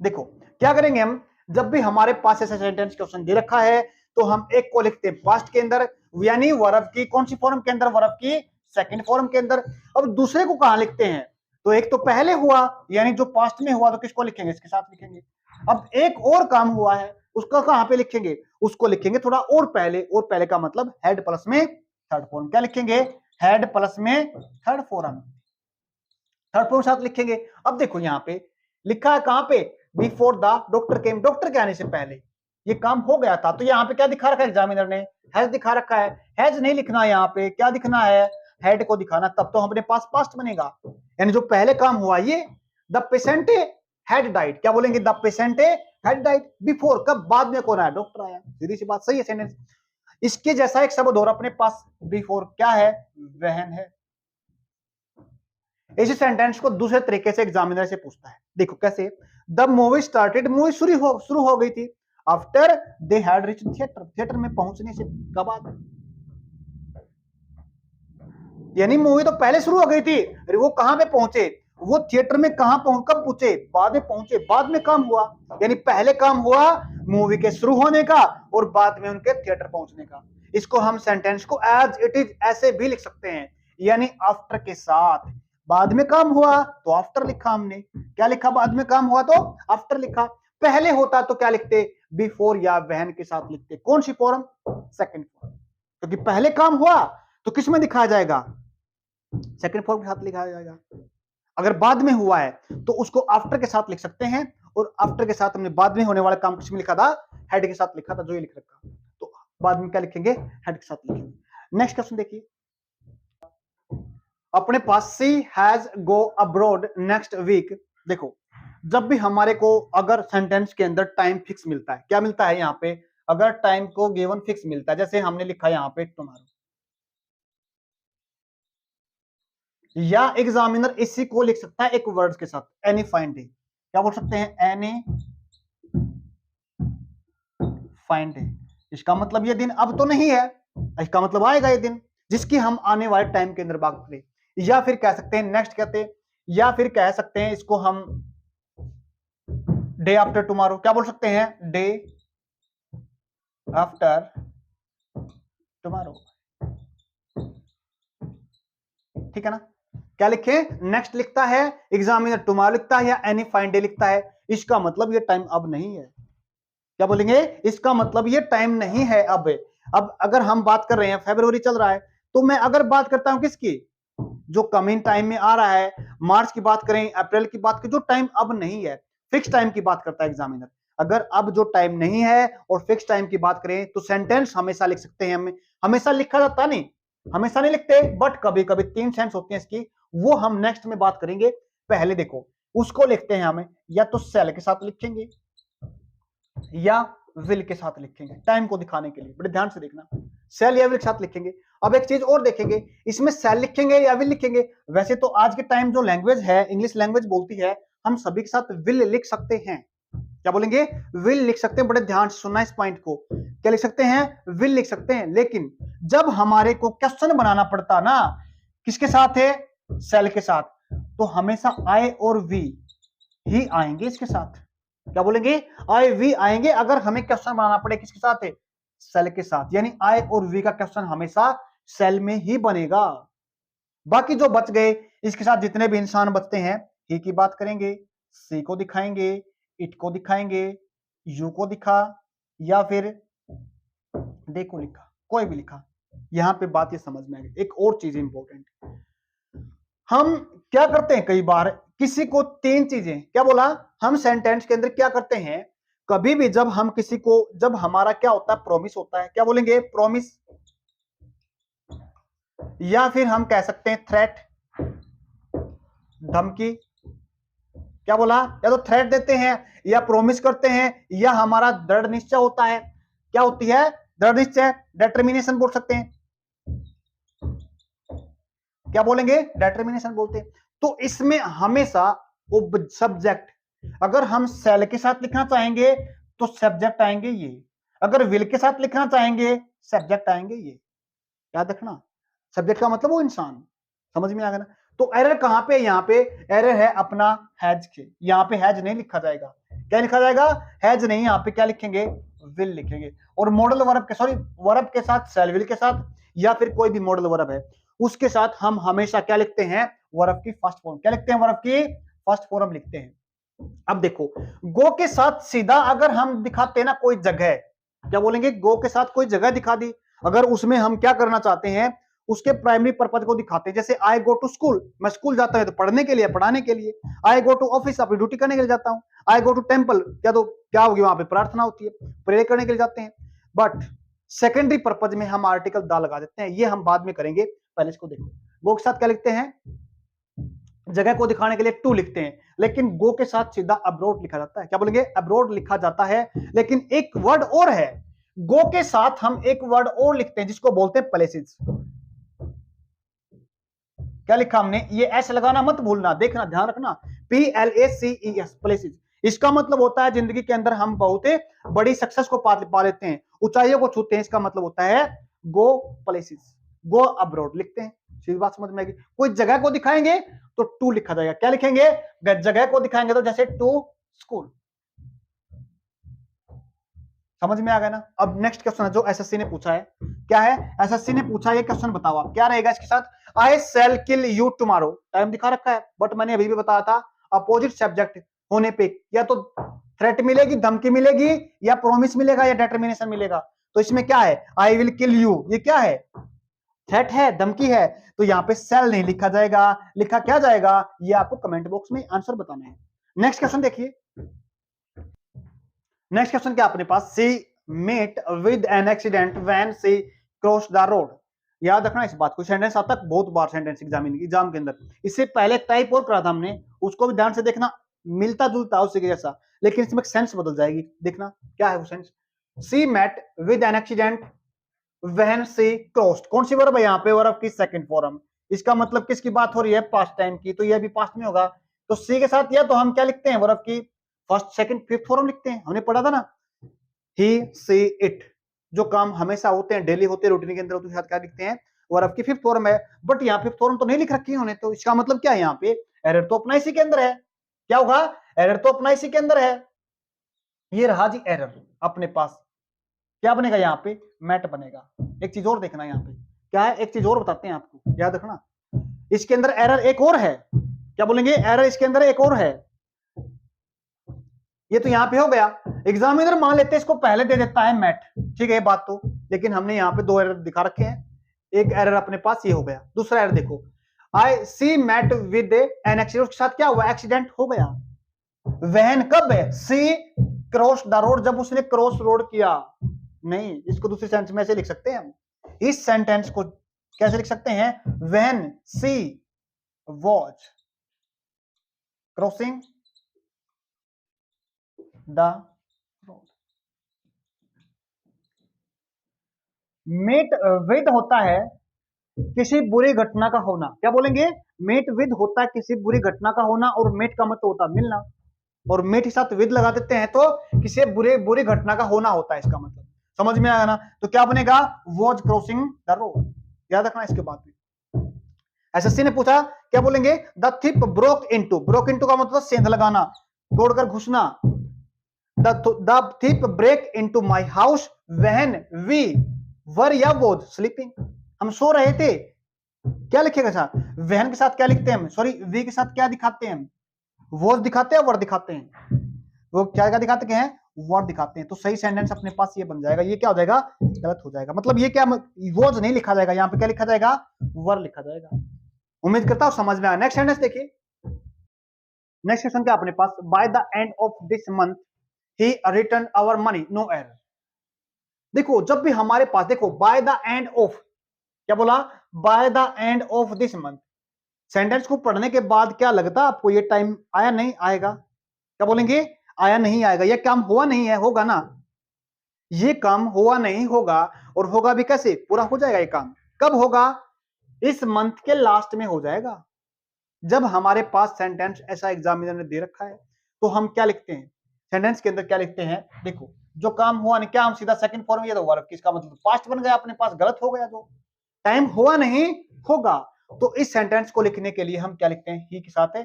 देखो क्या करेंगे हम, जब भी हमारे पास ऐसा सेंटेंस क्वेश्चन दे रखा है तो हम एक को लिखते हैं पास्ट के अंदर, यानी वर्ब की कौन सी फॉर्म के अंदर, वर्ब की सेकंड फॉर्म के अंदर। अब दूसरे को कहां लिखते हैं, तो एक तो पहले हुआ यानी जो पास्ट में हुआ, तो किसको लिखेंगे, इसके साथ लिखेंगे। अब एक और काम हुआ है, उसका कहां पे लिखेंगे, उसको लिखेंगे थोड़ा और पहले, और पहले का मतलब हेड प्लस में थर्ड फॉर्म, क्या लिखेंगे, हेड प्लस में थर्ड फॉर्म, थर्ड फॉर्म साथ लिखेंगे। अब देखो यहाँ पे लिखा है कहां पे, before the doctor came, doctor के आने से पहले ये काम हो गया था, तो यहाँ पे क्या दिखा रखा है एग्जामिनर ने, हैज दिखा रखा है। हैज नहीं लिखना, यहाँ पे क्या दिखना है, हेड को दिखाना, तब तो हमारे पास पास्ट बनेगा, यानी जो पहले काम हुआ ये, द पेशेंट हैड डाइड, क्या बोलेंगे, the patient had died before, कब, बाद में कौन आया, डॉक्टर आया, सीधी सी बात, सही है सेंटेंस। इसके जैसा एक शब्द और अपने पास बिफोर, क्या है, वहन है। इसी सेंटेंस को दूसरे तरीके से एग्जामिनर से पूछता है, देखो कैसे, द मूवी स्टार्टेड, मूवी शुरू हो गई थी, after they had reached theatre, theatre में पहुंचने से कब बाद, यानी मूवी तो पहले शुरू हो गई थी, वो कहां पे पहुंचे, वो थिएटर में कहां पहुंच, कब पहुंचे, बाद में पहुंचे, बाद में काम हुआ, यानी पहले काम हुआ मूवी के शुरू होने का और बाद में उनके थिएटर पहुंचने का। इसको हम सेंटेंस को एज इट इज ऐसे भी लिख सकते हैं, यानी आफ्टर के साथ, बाद में काम हुआ तो आफ्टर लिखा हमने, क्या लिखा, बाद में काम हुआ तो आफ्टर लिखा, पहले होता तो क्या लिखते, बिफोर या वहन के साथ लिखते, कौन सी फॉर्म, सेकंड फॉर्म, क्योंकि पहले काम हुआ तो किस में दिखाया जाएगा, सेकंड फॉर्म के साथ लिखा जाएगा। अगर बाद में हुआ है तो उसको आफ्टर के साथ लिख सकते हैं, और आफ्टर के साथ हमने बाद में होने वाला काम किस में लिखा था, हेड के साथ लिखा था, जो ये लिख रखा, तो बाद में क्या लिखेंगे, हेड के साथ लिखेंगे। नेक्स्ट क्वेश्चन देखिए, अपने पास she has go abroad next week. देखो, जब भी हमारे को अगर सेंटेंस के अंदर टाइम फिक्स मिलता है, क्या मिलता है यहाँ पे, अगर टाइम को गिवन फिक्स मिलता है, जैसे हमने लिखा यहाँ पे टुमारो, या एग्जामिनर इसी को लिख सकता है एक वर्ड के साथ, एनी फाइन डे, क्या बोल सकते हैं, एनी फाइन डे, इसका मतलब ये दिन अब तो नहीं है, इसका मतलब आएगा ये दिन जिसकी हम आने वाले टाइम के अंदर बात करें, या फिर कह सकते हैं नेक्स्ट कहते हैं, या फिर कह सकते हैं इसको हम डे आफ्टर टुमारो, क्या बोल सकते हैं, डे आफ्टर टुमारो, ठीक है ना। क्या लिखे, नेक्स्ट लिखता है एग्जामिनर, टुमारो लिखता है या एनी फाइन डे लिखता है, इसका मतलब ये टाइम अब नहीं है, क्या बोलेंगे, इसका मतलब ये टाइम नहीं है अब। अब अगर हम बात कर रहे हैं, फरवरी चल रहा है, तो मैं अगर बात करता हूं किसकी, जो कमिंग टाइम में आ रहा है, मार्च की बात करें, अप्रैल की बात करें, जो टाइम अब नहीं है, फिक्स टाइम की बात करता है एग्जामिनर। अगर अब जो टाइम नहीं है और फिक्स टाइम की बात करें तो सेंटेंस हमेशा लिख सकते हैं, हमें हमेशा लिखा जाता नहीं, हमेशा नहीं लिखते, बट कभी कभी 3 सेंस होती हैं इसकी, वो हम नेक्स्ट में बात करेंगे। पहले देखो, उसको लिखते हैं हमें या तो सेल के साथ लिखेंगे या विल के साथ लिखेंगे, टाइम को दिखाने के लिए, बड़े ध्यान से देखना, सेल या विल के साथ लिखेंगे। अब एक चीज और देखेंगे, इसमें सेल लिखेंगे या विल लिखेंगे, वैसे तो आज के टाइम जो लैंग्वेज है, इंग्लिश लैंग्वेज बोलती है, हम सभी के साथ विल लिख सकते हैं, क्या बोलेंगे, विल लिख सकते हैं, बड़े ध्यान से सुनना इस पॉइंट को, क्या लिख सकते हैं, विल लिख सकते हैं, लेकिन जब हमारे को क्वेश्चन बनाना पड़ता ना, किसके साथ है, सेल के साथ, तो हमेशा आई और वी ही आएंगे इसके साथ, क्या बोलेंगे, आई वी आएंगे अगर हमें क्वेश्चन बनाना पड़े, किसके साथ है, सेल के साथ, यानी आई और वी का क्वेश्चन हमेशा सेल में ही बनेगा। बाकी जो बच गए, इसके साथ जितने भी इंसान बचते हैं, ही की बात करेंगे, सी को दिखाएंगे, इट को दिखाएंगे, यू को दिखा, या फिर दे को लिखा, कोई भी लिखा। यहां पे बात ये समझ में आ गई। एक और चीज इंपॉर्टेंट, हम क्या करते हैं, कई बार किसी को 3 चीजें, क्या बोला, हम सेंटेंस के अंदर क्या करते हैं, कभी भी जब हम किसी को, जब हमारा क्या होता है, प्रॉमिस होता है, क्या बोलेंगे, प्रॉमिस, या फिर हम कह सकते हैं थ्रेट, धमकी, क्या बोला, या तो थ्रेट देते हैं या प्रॉमिस करते हैं, या हमारा दृढ़ निश्चय होता है, क्या होती है, दृढ़ निश्चय, डिटर्मिनेशन बोल सकते हैं, क्या बोलेंगे, डिटर्मिनेशन बोलते हैं। तो इसमें हमेशा सब्जेक्ट, अगर हम सेल के साथ लिखना चाहेंगे तो सब्जेक्ट आएंगे ये, अगर विल के साथ लिखना चाहेंगे सब्जेक्ट आएंगे ये, याद रखना, सब्जेक्ट का मतलब वो इंसान, समझ में आ गया ना। तो एरर कहां पे, यहां पे एरर है अपना हैज के, यहां पे हैज नहीं लिखा जाएगा, क्या लिखा जाएगा, हैज नहीं, यहां पे क्या लिखेंगे, विल लिखेंगे। और मॉडल वर्ब के, सॉरी वर्ब के साथ, सेल विल के साथ, या फिर कोई भी मॉडल वर्ब है उसके साथ हम हमेशा क्या लिखते हैं, वर्ब की फर्स्ट फॉर्म, क्या लिखते हैं, वर्ब की फर्स्ट फॉर्म लिखते हैं। अब देखो, गो के साथ सीधा अगर हम दिखाते हैं ना कोई जगह, क्या बोलेंगे, गो के साथ कोई जगह दिखा दी, अगर उसमें हम क्या करना चाहते हैं, उसके प्राइमरी पर्पज को दिखाते हैं, जैसे आई गो टू स्कूल, मैं स्कूल जाता हूं तो पढ़ने के लिए, पढ़ाने के लिए, आई गो टू ऑफिस, अपनी ड्यूटी करने के लिए जाता हूं, आई गो टू टेंपल, क्या तो क्या होगी, वहां पे प्रार्थना होती है, प्रे करने के लिए जाते हैं। बट सेकेंडरी पर्पज में हम आर्टिकल दा लगा देते हैं, ये हम बाद में करेंगे, पहले इसको देखो, गो के साथ क्या लिखते हैं, जगह को दिखाने के लिए टू लिखते हैं, लेकिन गो के साथ सीधा अब्रोड लिखा जाता है। क्या बोलेंगे? अब्रोड लिखा जाता है। लेकिन एक वर्ड और है, गो के साथ हम एक वर्ड और लिखते हैं जिसको बोलते हैं प्लेसेस। क्या लिखा हमने? ये एस लगाना मत भूलना, देखना, ध्यान रखना। PLACES, places. इसका मतलब होता है जिंदगी के अंदर हम बहुत बड़ी सक्सेस को पा लेते हैं, ऊंचाइयों को छूते हैं। इसका मतलब होता है गो प्लेसेस, गो अब्रोड लिखते हैं। सीधी बात समझ में आएगी। कोई जगह को दिखाएंगे तो टू लिखा जाएगा। क्या लिखेंगे? जगह को दिखाएंगे तो जैसे टू स्कूल। समझ में आ गया ना? अब नेक्स्ट क्वेश्चन है जो एसएससी ने पूछा है। क्या है? एसएससी ने पूछा ये क्वेश्चन, बताओ आप क्या रहेगा इसके साथ। आई शैल किल यू टुमारो, टाइम दिखा रखा है, बट मैंने अभी भी बताया था अपोजिट सब्जेक्ट होने पे या तो थ्रेट मिलेगी, धमकी मिलेगी, या प्रोमिस मिलेगा, या डिटर्मिनेशन मिलेगा। तो इसमें क्या है? आई विल किल यू, ये क्या है? थ्रेट है, धमकी है। तो यहाँ पे सेल नहीं लिखा जाएगा, लिखा क्या जाएगा? ये आपको कमेंट बॉक्स में आंसर बताना है। नेक्स्ट क्वेश्चन देखिए। नेक्स्ट क्वेश्चन क्या अपने पास? She met with an accident when she cross the road. याद रखना इस बात को, सेंटेंस आता है बहुत बार सेंटेंस एग्जाम के अंदर। इससे पहले टाइप और करा था हमने, उसको भी ध्यान से देखना, मिलता जुलता उसी के जैसा, लेकिन इसमें सेंस बदल जाएगी। देखना क्या है वो sense. She met with an accident when she crossed, कौन सी वर्ब है यहाँ पे? वर्ब की सेकंड फॉर्म। इसका मतलब किसकी बात हो रही है? पास्ट टाइम की, तो ये भी पास्ट में होगा। तो सी के साथ या तो हम क्या लिखते हैं? वर्ब की फर्स्ट सेकंड फिफ्थ फॉर्म लिखते हैं, हमने पढ़ा था ना, ही सी इट। जो काम हमेशा होते हैं, डेली होते हैं, रूटीन के अंदर होते हैं, क्या लिखते हैं? वर्ब की फिफ्थ फॉर्म है। बट यहाँ फिफ्थ फॉर्म तो नहीं लिख रखी है, तो इसका मतलब क्या है? यहाँ पे एरर तो अपना इसी के अंदर है। क्या होगा? एरर तो अपना इसी के अंदर है। ये रहा जी एरर अपने पास। क्या बनेगा यहाँ पे? मैट बनेगा। एक चीज और देखना यहाँ पे क्या है, एक चीज और बताते हैं आपको, याद रखना। इसके अंदर एरर एक और है। क्या बोलेंगे? एरर इसके अंदर एक और है। ये तो यहाँ पे हो गया, एग्जामिनर मान लेते हैं इसको पहले दे देता है मैट, ठीक है बात तो, लेकिन हमने यहाँ पे दो एरर दिखा रखे हैं। एक एरर अपने पास ये हो गया, दूसरा एरर देखो, आई सी मैट विद एन एक्सीडेंट, उसके साथ क्या हुआ? एक्सीडेंट हो गया। वहन कब है? सी क्रॉस द रोड, जब उसने क्रॉस रोड किया। नहीं, इसको दूसरे सेंटेंस में ऐसे लिख सकते हैं हम। इस सेंटेंस को कैसे लिख सकते हैं? When she was crossing the road. Met with होता है किसी बुरी घटना का होना। क्या बोलेंगे? मेट विद होता है किसी बुरी घटना का होना, और मेट का मतलब होता है मिलना, और मेट के साथ विद लगा देते हैं तो किसी बुरी घटना का होना होता है, इसका मतलब समझ में आया ना? तो क्या बनेगा? Was crossing the road. याद रखना इसके बाद में। एसएससी ने पूछा, क्या बोलेंगे? The thief broke into, broke into का मतलब सेंध लगाना, तोड़कर घुसना। The thief break into my house when we were या वॉज स्लीपिंग, हम सो रहे थे। क्या लिखेगा साथ? वहन के साथ क्या लिखते हैं हम? सॉरी, वी के साथ क्या दिखाते हैं हम? वॉज दिखाते हैं, वर दिखाते हैं। वो क्या क्या दिखाते हैं? वर दिखाते हैं। तो सही सेंटेंस अपने पास ये बन जाएगा। ये क्या हो जाएगा? गलत हो जाएगा। मतलब ये क्या, वॉज नहीं लिखा जाएगा, यहाँ पे क्या लिखा जाएगा? वर लिखा जाएगा। उम्मीद करता हूं समझ में आया। नेक्स्ट सेंटेंस देखिए। नेक्स्ट क्वेश्चन क्या अपने पास? By the end of this month he return our money, no error. देखो जब भी हमारे पास, देखो बाय द एंड ऑफ, क्या बोला? Bye the end of this month. Sentence को पढ़ने के बाद क्या लगता है आपको? ये टाइम आया नहीं आएगा? क्या बोलेंगे? आया नहीं आएगा। ये काम हुआ नहीं है, होगा ना? ये काम हुआ नहीं होगा, और होगा भी कैसे? पूरा हो जाएगा ये काम। कब होगा? इस मंथ के लास्ट में हो जाएगा। जब हमारे पास सेंटेंस ऐसा एग्जामिनर ने दे रखा है तो हम क्या लिखते हैं? सेंटेंस के अंदर क्या लिखते हैं? देखो जो काम हुआ नहीं, क्या हम सीधा सेकंड फॉर्म, ये तो वर्ब, किसका मतलब पास्ट बन गया अपने पास, गलत हो गया। जो टाइम हुआ नहीं होगा, तो इस सेंटेंस को लिखने के लिए हम क्या लिखते हैं? ही के साथ है,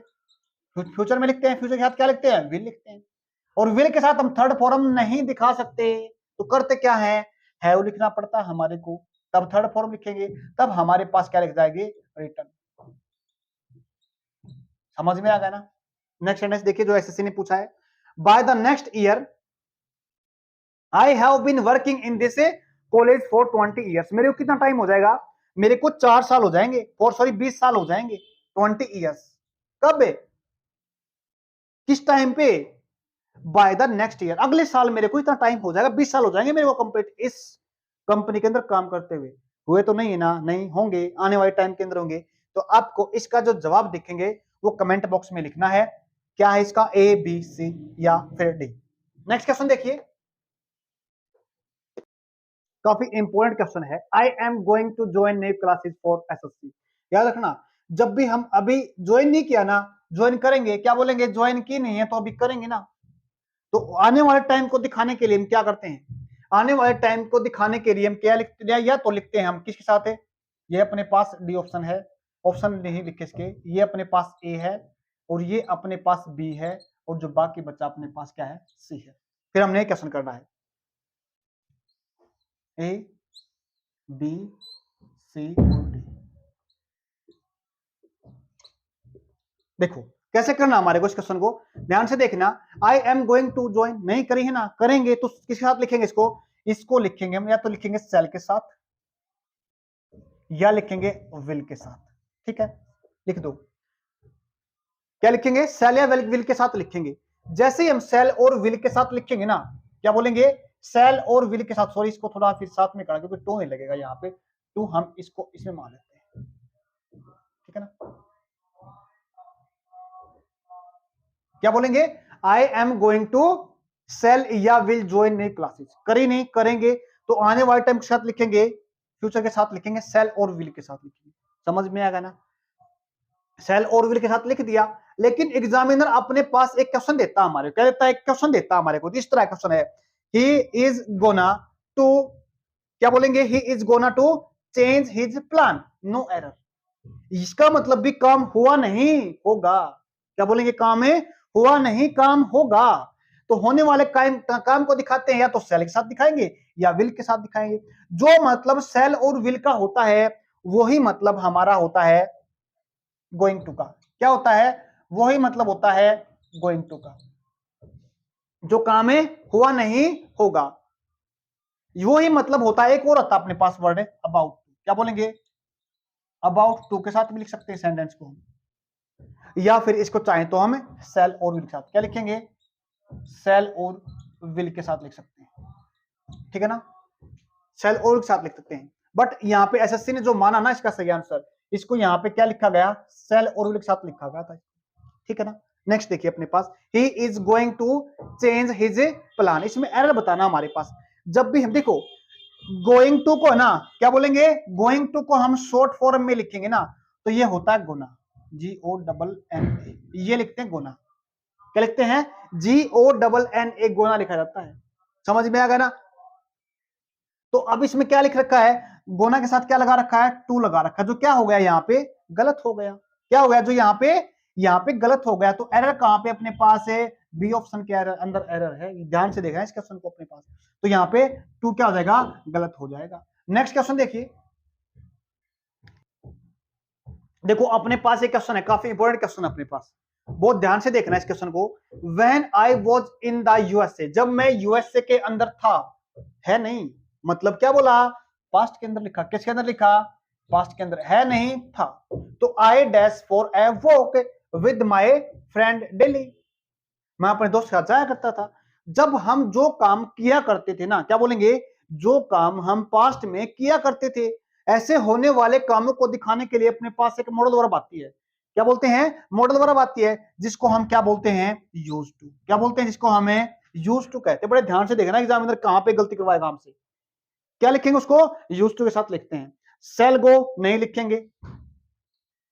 फ्यूचर में लिखते हैं। फ्यूचर के साथ क्या लिखते हैं? विल लिखते हैं। और विल के साथ हम थर्ड फॉर्म नहीं दिखा सकते, तो करते क्या है? हैव लिखना पड़ता है हमारे को, तब थर्ड फॉर्म लिखेंगे, तब हमारे पास क्या लिख जाएगी? रिटर्न। समझ में आ गया ना? नेक्स्ट सेंटेंस देखिए जो एसएससी ने पूछा है। By the next year I have been working in this college for 20 years. मेरे को कितना टाइम हो जाएगा? मेरे को 4 साल हो जाएंगे, और सॉरी 20 साल हो जाएंगे। 20 ईयर्स कब है? किस टाइम पे? बाय द नेक्स्ट ईयर, अगले साल मेरे को इतना टाइम हो जाएगा, 20 साल हो जाएंगे मेरे को कंप्लीट इस कंपनी के अंदर काम करते हुए। हुए तो नहीं है ना? नहीं होंगे, आने वाले टाइम के अंदर होंगे। तो आपको इसका जो जवाब देखेंगे वो कमेंट बॉक्स में लिखना है। क्या है इसका, ए बी सी या फिर डी। नेक्स्ट क्वेश्चन देखिए, काफी इंपॉर्टेंट क्वेश्चन है। I am going to join new classes for SSC. याद रखना, जब भी हम अभी ज्वाइन नहीं किया ना, ज्वाइन करेंगे, क्या बोलेंगे, ज्वाइन की नहीं है तो अभी करेंगे ना। तो आने वाले टाइम को दिखाने के लिए हम क्या करते हैं, आने वाले टाइम को दिखाने के लिए हम क्या लिखते हैं, या तो लिखते हैं हम किसके साथ है, ये अपने पास डी ऑप्शन है, ऑप्शन नहीं लिखे इसके, ये अपने पास ए है और ये अपने पास बी है और जो बाकी बच्चा अपने पास क्या है, सी है। फिर हमने क्वेश्चन करना है ए बी सी और डी। देखो कैसे करना हमारे को इस क्वेश्चन को, ध्यान से देखना। I am going to join नहीं करी है ना, करेंगे तो किसके साथ लिखेंगे इसको, इसको लिखेंगे हम या तो लिखेंगे सेल के साथ या लिखेंगे विल के साथ। ठीक है, लिख दो, क्या लिखेंगे, सेल या विल के साथ लिखेंगे। जैसे ही हम सेल और विल के साथ लिखेंगे ना, क्या बोलेंगे, सेल और विल के साथ, सॉरी इसको थोड़ा फिर साथ में करना क्योंकि टू नहीं लगेगा यहाँ पे, टू हम इसको इसमें मान लेते हैं। ठीक है ना, क्या बोलेंगे, I am going to sell या विल ज्वाइन न्यू क्लासेस, करी नहीं करेंगे तो आने वाले टाइम के साथ लिखेंगे, फ्यूचर के साथ लिखेंगे, सेल और विल के साथ लिखेंगे। समझ में आएगा ना, सेल और विल के साथ लिख दिया। लेकिन एग्जामिनर अपने पास एक क्वेश्चन देता हमारे, क्या देता है, एक क्वेश्चन देता हमारे को, इस तरह क्वेश्चन है, ही इज गोना टू, क्या बोलेंगे, he is gonna to change his plan, no error. इसका मतलब भी काम हुआ नहीं होगा, क्या बोलेंगे, काम है हुआ नहीं, काम होगा। तो होने वाले काम को दिखाते हैं या तो सेल के साथ दिखाएंगे या विल के साथ दिखाएंगे। जो मतलब सेल और विल का होता है वही मतलब हमारा होता है गोइंग टू का। क्या होता है, वही मतलब होता है गोइंग टू का। जो काम है हुआ नहीं होगा, वही मतलब होता है। एक और आता अपने पास वर्ड है अबाउट, क्या बोलेंगे, अबाउट टू के साथ भी लिख सकते हैं सेंटेंस को हम, या फिर इसको चाहें तो हम सेल और विल के साथ क्या लिखेंगे, सेल और विल के साथ लिख सकते हैं। ठीक है ना, सेल और के साथ लिख सकते हैं। बट यहाँ पे एसएससी ने जो माना ना इसका सही आंसर, इसको यहाँ पे क्या लिखा गया, सेल और विल के साथ लिखा गया था। ठीक है ना, नेक्स्ट देखिए अपने पास, he is going to change his plan, इसमें एरर बताना हमारे पास। जब भी हम देखो गोइंग टू को ना क्या बोलेंगे, गोइंग टू को हम शॉर्ट फॉर्म में लिखेंगे ना तो ये होता है गोना, GONNA, ये लिखते हैं गोना। क्या लिखते हैं, GONNA, गोना लिखा जाता है। समझ में आ गया ना। तो अब इसमें क्या लिख रखा है, गोना के साथ क्या लगा रखा है, टू लगा रखा है, जो क्या हो गया यहाँ पे गलत हो गया। क्या हो गया, जो यहाँ पे गलत हो गया। तो एरर कहां पे अपने पास है, बी ऑप्शन के अंदर एरर है, ध्यान से देखा है इस क्वेश्चन को अपने पास। तो यहाँ पे टू क्या हो जाएगा, गलत हो जाएगा। नेक्स्ट क्वेश्चन देखिए, देखो अपने पास एक क्वेश्चन है, काफी इंपॉर्टेंट क्वेश्चन अपने पास, बहुत ध्यान से देखना इस क्वेश्चन को। When I was in the USA, जब मैं यूएसए के अंदर था, है नहीं, मतलब क्या बोला, पास्ट के अंदर लिखा, किसके अंदर लिखा, पास्ट के अंदर, है नहीं था। तो I dash for a walk with my friend daily, मैं अपने दोस्त के साथ जाया करता था। जब हम जो काम किया करते थे ना, क्या बोलेंगे, जो काम हम पास्ट में किया करते थे, ऐसे होने वाले कामों को दिखाने के लिए अपने पास एक मॉडल वर्ब आती है। क्या बोलते हैं, मॉडल वर्ब आती है, जिसको हम क्या बोलते हैं, यूज टू। क्या बोलते हैं, जिसको हमें यूज टू कहते हैं। बड़े ध्यान से देखना एग्जामिनर कहां पे गलती करवाएगा हमसे। क्या लिखेंगे, उसको यूज टू के साथ लिखते हैं। सेल गो नहीं लिखेंगे,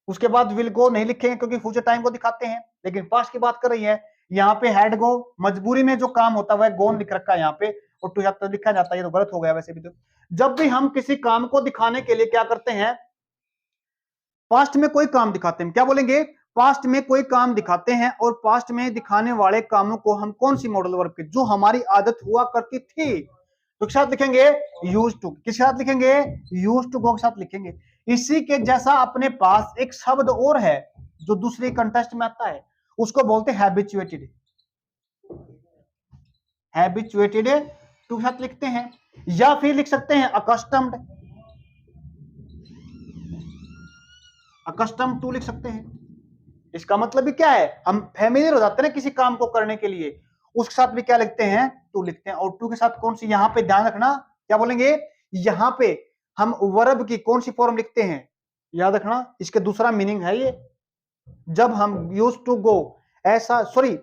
उसके बाद विल गो नहीं लिखेंगे क्योंकि फ्यूचर टाइम को दिखाते हैं, लेकिन पास्ट की बात कर रही है। यहाँ पे हैड गो, मजबूरी में जो काम होता है वह गोन लिख रखा है यहाँ पे, और टू तो लिखा जाता है, ये तो गलत हो गया वैसे भी। तो जब भी हम किसी काम को दिखाने के लिए क्या करते हैं, पास्ट में कोई काम दिखाते हैं, क्या बोलेंगे, पास्ट में कोई काम दिखाते हैं, और पास्ट में दिखाने वाले कामों को हम कौन सी मॉडल वर्ब के, जो हमारी आदत हुआ करती थी, तो के साथ लिखेंगे यूज टू। किसके साथ लिखेंगे, यूज टू गो के साथ लिखेंगे। इसी के जैसा अपने पास एक शब्द और है जो दूसरे कंटेस्ट में आता है, उसको बोलते हैं हैबिचुएटेड। हैबिचुएटेड टू के साथ लिखते हैं, या फिर लिख सकते हैं अकस्टम्ड, अकस्टम टू लिख सकते हैं। इसका मतलब भी क्या है, हम फैमिलियर हो जाते हैं किसी काम को करने के लिए, उसके साथ भी क्या लिखते हैं, टू लिखते हैं। और टू के साथ कौन सी, यहां पे ध्यान रखना, क्या बोलेंगे, यहां पे हम वर्ब की कौन सी फॉर्म लिखते हैं, याद रखना, इसके दूसरा मीनिंग है ये, जब हम यूज टू गो, ऐसा, सॉरी,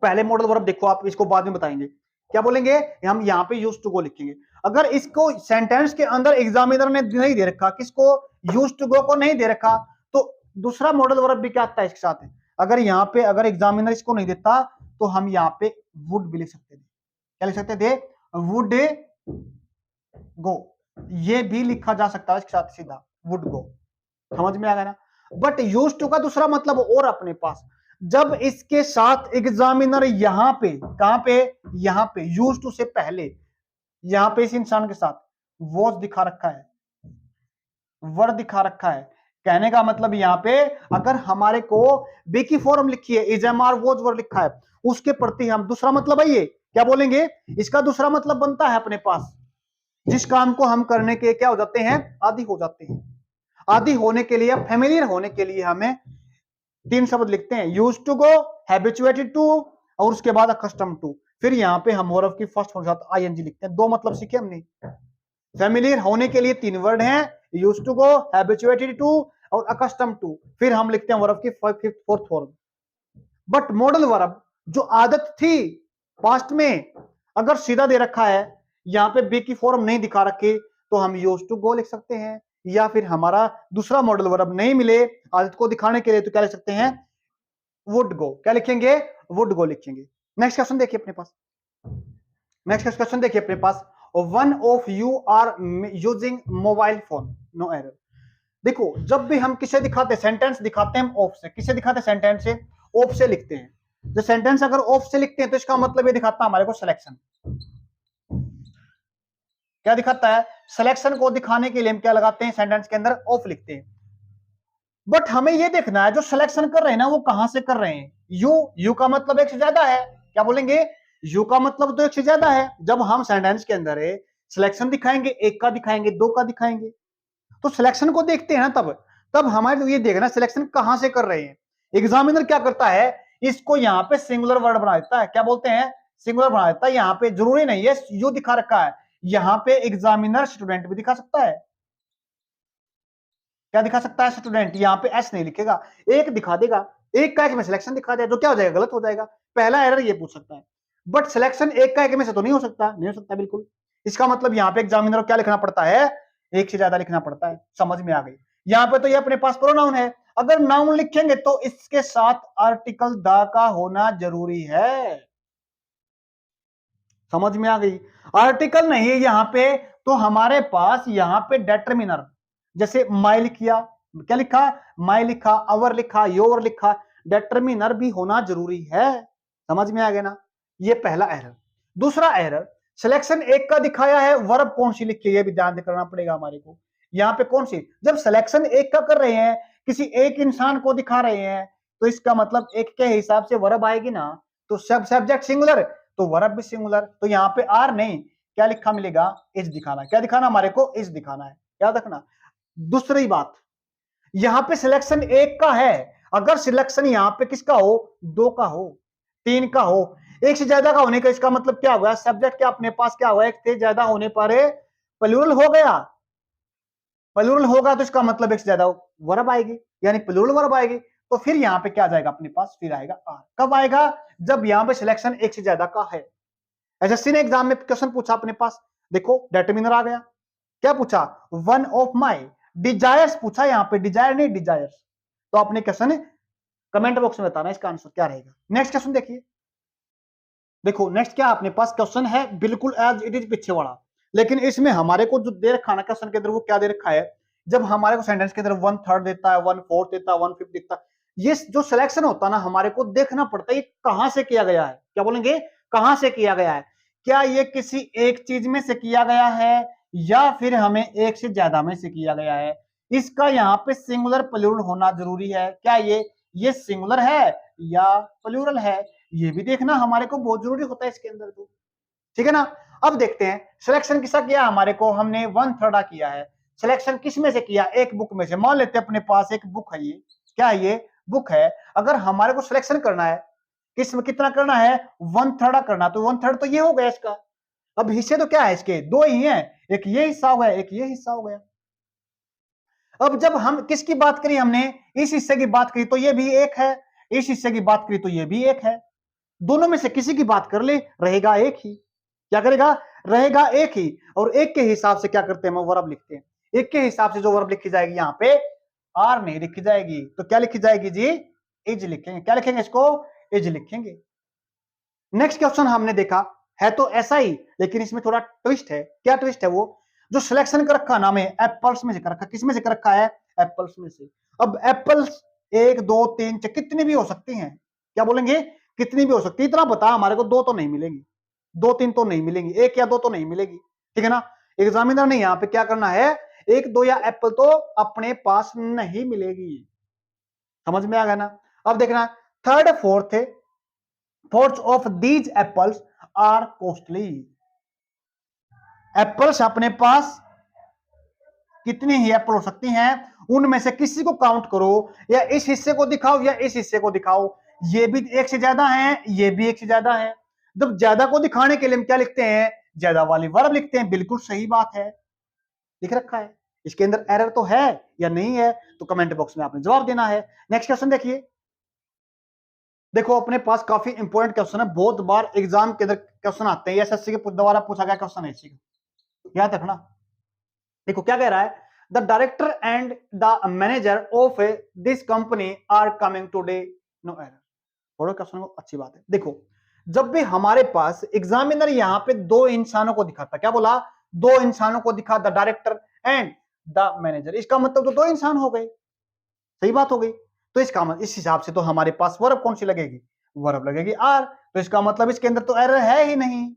पहले मॉडल वर्ब देखो, आप इसको बाद में बताएंगे क्या बोलेंगे, हम यहाँ पे यूज टू गो लिखेंगे। अगर इसको सेंटेंस के अंदर एग्जामिनर ने नहीं दे रखा, किसको, यूज टू गो को नहीं दे रखा, तो दूसरा मॉडल वर्ब भी क्या आता है इसके साथ है। अगर यहाँ पे अगर एग्जामिनर इसको नहीं देता तो हम यहाँ पे वुड भी लिख सकते थे। क्या लिख सकते थे, वुड गो, ये भी लिखा जा सकता है इसके साथ सीधा, वुड गो। समझ में आ गया ना। बट यूज टू का दूसरा मतलब और अपने पास, जब इसके साथ एग्जामिनर यहां पे, कहां पे, यहां पे यूज टू से पहले, यहां पे इस इंसान के साथ वॉज दिखा रखा है, वर दिखा रखा है, कहने का मतलब यहां पे अगर हमारे को बी की फॉर्म लिखी है, is am are was were लिखा है, उसके प्रति हम दूसरा मतलब है ये क्या बोलेंगे, इसका दूसरा मतलब बनता है अपने पास, जिस काम को हम करने के क्या हो जाते हैं, आदि हो जाते हैं। आदि होने के लिए, फेमिलियर होने के लिए हमें तीन शब्द लिखते हैं, use to go, habituated to, और उसके बाद अकस्टम टू। फिर यहाँ पे हम वर्ब की फर्स्ट फॉर्म के साथ आईएनजी लिखते हैं। दो मतलब सीखे हमने। फेमिलियर होने के लिए तीन वर्ड हैं, use to go, habituated to और अकस्टम टू। फिर हम लिखते हैं वर्ब की fifth fourth form. But modal verb जो आदत थी पास्ट में, अगर सीधा दे रखा है, यहाँ पे बी की फॉर्म नहीं दिखा रखी, तो हम यूज टू गो लिख सकते हैं। या फिर हमारा दूसरा मॉडल वर्ब नहीं मिले आदत को दिखाने के लिए, तो क्या लिख सकते हैं, वुड गो। क्या लिखेंगे, वुड गो लिखेंगे। नेक्स्ट क्वेश्चन देखिए अपने पास, नेक्स्ट क्वेश्चन देखिए अपने पास, one of you are using mobile phone, no error. देखो जब भी हम किसे दिखाते हैं, सेंटेंस दिखाते हैं हम ऑफ से, किसे दिखाते हैं, सेंटेंस से, ऑफ से लिखते हैं। जो सेंटेंस अगर ऑफ से लिखते हैं तो इसका मतलब ये दिखाता है हमारे को सिलेक्शन। क्या दिखाता है, सिलेक्शन को दिखाने के लिए हम क्या लगाते हैं, सेंटेंस के अंदर ऑफ लिखते हैं। बट हमें ये देखना है जो सिलेक्शन कर रहे हैं ना वो कहां से कर रहे हैं, यू का मतलब एक से ज्यादा है। क्या बोलेंगे, यू का मतलब तो एक से ज्यादा है। जब हम सेंटेंस के अंदर है सिलेक्शन दिखाएंगे, एक का दिखाएंगे, दो का दिखाएंगे, तो सिलेक्शन को देखते हैं ना, तब हमारे तो ये देखना सिलेक्शन कहां से कर रहे हैं। एग्जामिनर क्या करता है, इसको यहाँ पे सिंगुलर वर्ड बना देता है, क्या बोलते हैं, सिंगुलर बना देता है। यहाँ पे जरूरी नहीं है यू दिखा रखा है, यहाँ पे एग्जामिनर स्टूडेंट भी दिखा सकता है। क्या दिखा सकता है, स्टूडेंट। यहाँ पे एस नहीं लिखेगा, एक दिखा देगा, एक का एक में सिलेक्शन दिखा देगा, तो क्या हो जाएगा, गलत हो जाएगा। पहला एरर ये पूछ सकता है। बट सिलेक्शन एक का एक में से तो नहीं हो सकता, नहीं हो सकता बिल्कुल। इसका मतलब यहाँ पे एग्जामिनर को क्या लिखना पड़ता है, एक से ज्यादा लिखना पड़ता है। समझ में आ गई। यहाँ पे तो ये अपने पास प्रोनाउन है, अगर नाउन लिखेंगे तो इसके साथ आर्टिकल द का होना जरूरी है। समझ में आ गई। आर्टिकल नहीं है यहाँ पे, तो हमारे पास यहाँ पे डेटरमिनर, जैसे माई लिखिया, क्या लिखा, माई लिखा, अवर लिखा, योर लिखा, डेटरमिनर भी होना जरूरी है। समझ में आ गया ना। ये पहला एरर। दूसरा एरर, सिलेक्शन एक का दिखाया है, वर्ब कौन सी लिखी है ये भी ध्यान करना पड़ेगा हमारे को। यहाँ पे कौन सी, जब सिलेक्शन एक का कर रहे हैं, किसी एक इंसान को दिखा रहे हैं, तो इसका मतलब एक के हिसाब से वर्ब आएगी ना। तो सब सब्जेक्ट सिंगुलर, तो वर्ब भी सिंगुलर, तो यहाँ पे आर नहीं, क्या लिखा मिलेगा, इज दिखाना। क्या दिखाना हमारे को, इज दिखाना है, याद रखना। दूसरी बात, यहां पे सिलेक्शन एक का है, अगर सिलेक्शन यहां पे किसका हो, दो का हो, तीन का हो, एक से ज्यादा का होने का इसका मतलब क्या हुआ, सब्जेक्ट क्या अपने पास क्या हुआ, एक से ज्यादा होने पर प्लूरल हो गया। प्लूरल होगा तो इसका मतलब एक से ज्यादा वर्ब आएगी, यानी प्लूरल वर्ब आएगी। तो फिर यहाँ पे क्या जाएगा अपने पास, फिर आएगा आर। कब आएगा, जब यहाँ पे सिलेक्शन एक से ज्यादा का है। एसएससी ने एग्जाम में क्वेश्चन पूछा अपने पास, देखो डेटरमिनर आ गया। क्या पूछा, वन ऑफ माई डिजायर्स पूछा, यहाँ पे डिजायर नहीं डिजायर्स। तो आपने क्वेश्चन कमेंट बॉक्स में बताना इसका आंसर क्या रहेगा। नेक्स्ट क्वेश्चन देखिए, देखो नेक्स्ट क्या अपने पास क्वेश्चन है, बिल्कुल एज इट इज पीछे वाला, लेकिन इसमें हमारे को जो दे रखा है क्वेश्चन के अंदर, वो क्या दे रखा है, जब हमारे को सेंटेंस के अंदर 1/3 देता है, 1/4 देता है, 1/5 देता है, ये जो सिलेक्शन होता है ना, हमारे को देखना पड़ता है ये कहां से किया गया है। क्या बोलेंगे, कहां से किया गया है, क्या ये किसी एक चीज में से किया गया है, या फिर हमें एक से ज्यादा में से किया गया है। इसका यहाँ पे सिंगुलर प्लूरल होना जरूरी है। क्या ये सिंगुलर है या प्लूरल है, ये भी देखना हमारे को बहुत जरूरी होता है इसके अंदर। तो ठीक है ना। अब देखते हैं सिलेक्शन किसका किया हमारे को, हमने 1/3 किया है। सिलेक्शन किस में से किया, एक बुक में से। मान लेते हैं अपने पास एक बुक है, ये क्या है, ये बुक है। अगर हमारे को सिलेक्शन करना है, किस में कितना करना है, 1/3 करना, तो 1/3 तो ये हो गया इसका। अब हिस्से तो क्या है इसके, दो ही हैं, एक ये हिस्सा हो गया, एक ये हिस्सा हो गया। अब जब हम किसकी बात करी, हमने इस हिस्से की बात करी तो ये भी एक है, इस हिस्से की बात करी तो ये भी एक है, दोनों में से किसी की बात कर ले, रहेगा एक ही। क्या करेगा, रहेगा एक ही। और एक के हिसाब से क्या करते हैं, हम वर्ब लिखते हैं। एक के हिसाब से जो वर्ब लिखी जाएगी यहाँ पे आर नहीं लिखी जाएगी, तो क्या लिखी जाएगी जी, इज लिखेंगे। क्या लिखेंगे इसको, इज लिखेंगे। नेक्स्ट क्वेश्चन हमने देखा है तो ऐसा ही, लेकिन इसमें थोड़ा ट्विस्ट है। क्या ट्विस्ट है, वो जो सिलेक्शन कर रखा नाम है एप्पल्स में से कर रखा, किसमें से कर रखा है, एप्पल्स में से। अब एप्पल्स 1 2 3 कितनी भी हो सकती हैं, क्या बोलेंगे, कितनी भी हो सकती है। इतना बता हमारे को, 2 तो नहीं मिलेंगी, 2 3 तो नहीं मिलेंगी, 1 या 2 तो नहीं मिलेगी, ठीक है ना। एग्जामिनर ने यहाँ पे क्या करना है, 1 2 या एप्पल तो अपने पास नहीं मिलेगी। समझ में आ गया ना। अब देखना, third fourth of these apples are costly. Apples अपने पास कितनी ही एप्पल हो सकती हैं, उनमें से किसी को काउंट करो, या इस हिस्से को दिखाओ या इस हिस्से को दिखाओ। ये भी एक से ज्यादा है, ये भी एक से ज्यादा है। जब ज्यादा को दिखाने के लिए हम क्या लिखते हैं, ज्यादा वाली वर्ब लिखते हैं। बिल्कुल सही बात है, लिख रखा है। इसके अंदर एरर तो है या नहीं है, तो कमेंट बॉक्स में आपने जवाब देना है। नेक्स्ट क्वेश्चन देखिए, देखो अपने पास काफी इंपॉर्टेंट क्वेश्चन है, बहुत बार एग्जाम के अंदर क्वेश्चन आते हैं, एसएससी के द्वारा पूछा गया क्वेश्चन है इसी का, याद रखना। देखो क्या कह रहा है, the director and the manager of this company are coming today, no error. पढ़ो क्वेश्चन को, अच्छी बात है। देखो जब भी हमारे पास एग्जामिनर यहाँ पे 2 इंसानों को दिखाता, क्या बोला, 2 इंसानों को दिखा, the director and the manager, इसका मतलब तो 2 इंसान हो गए, सही बात हो गई। तो इसका मतलब इस हिसाब से तो हमारे पास वर्ब कौन सी लगेगी, वर्ब लगेगी आर। तो इसका मतलब इसके अंदर तो एरर है ही नहीं,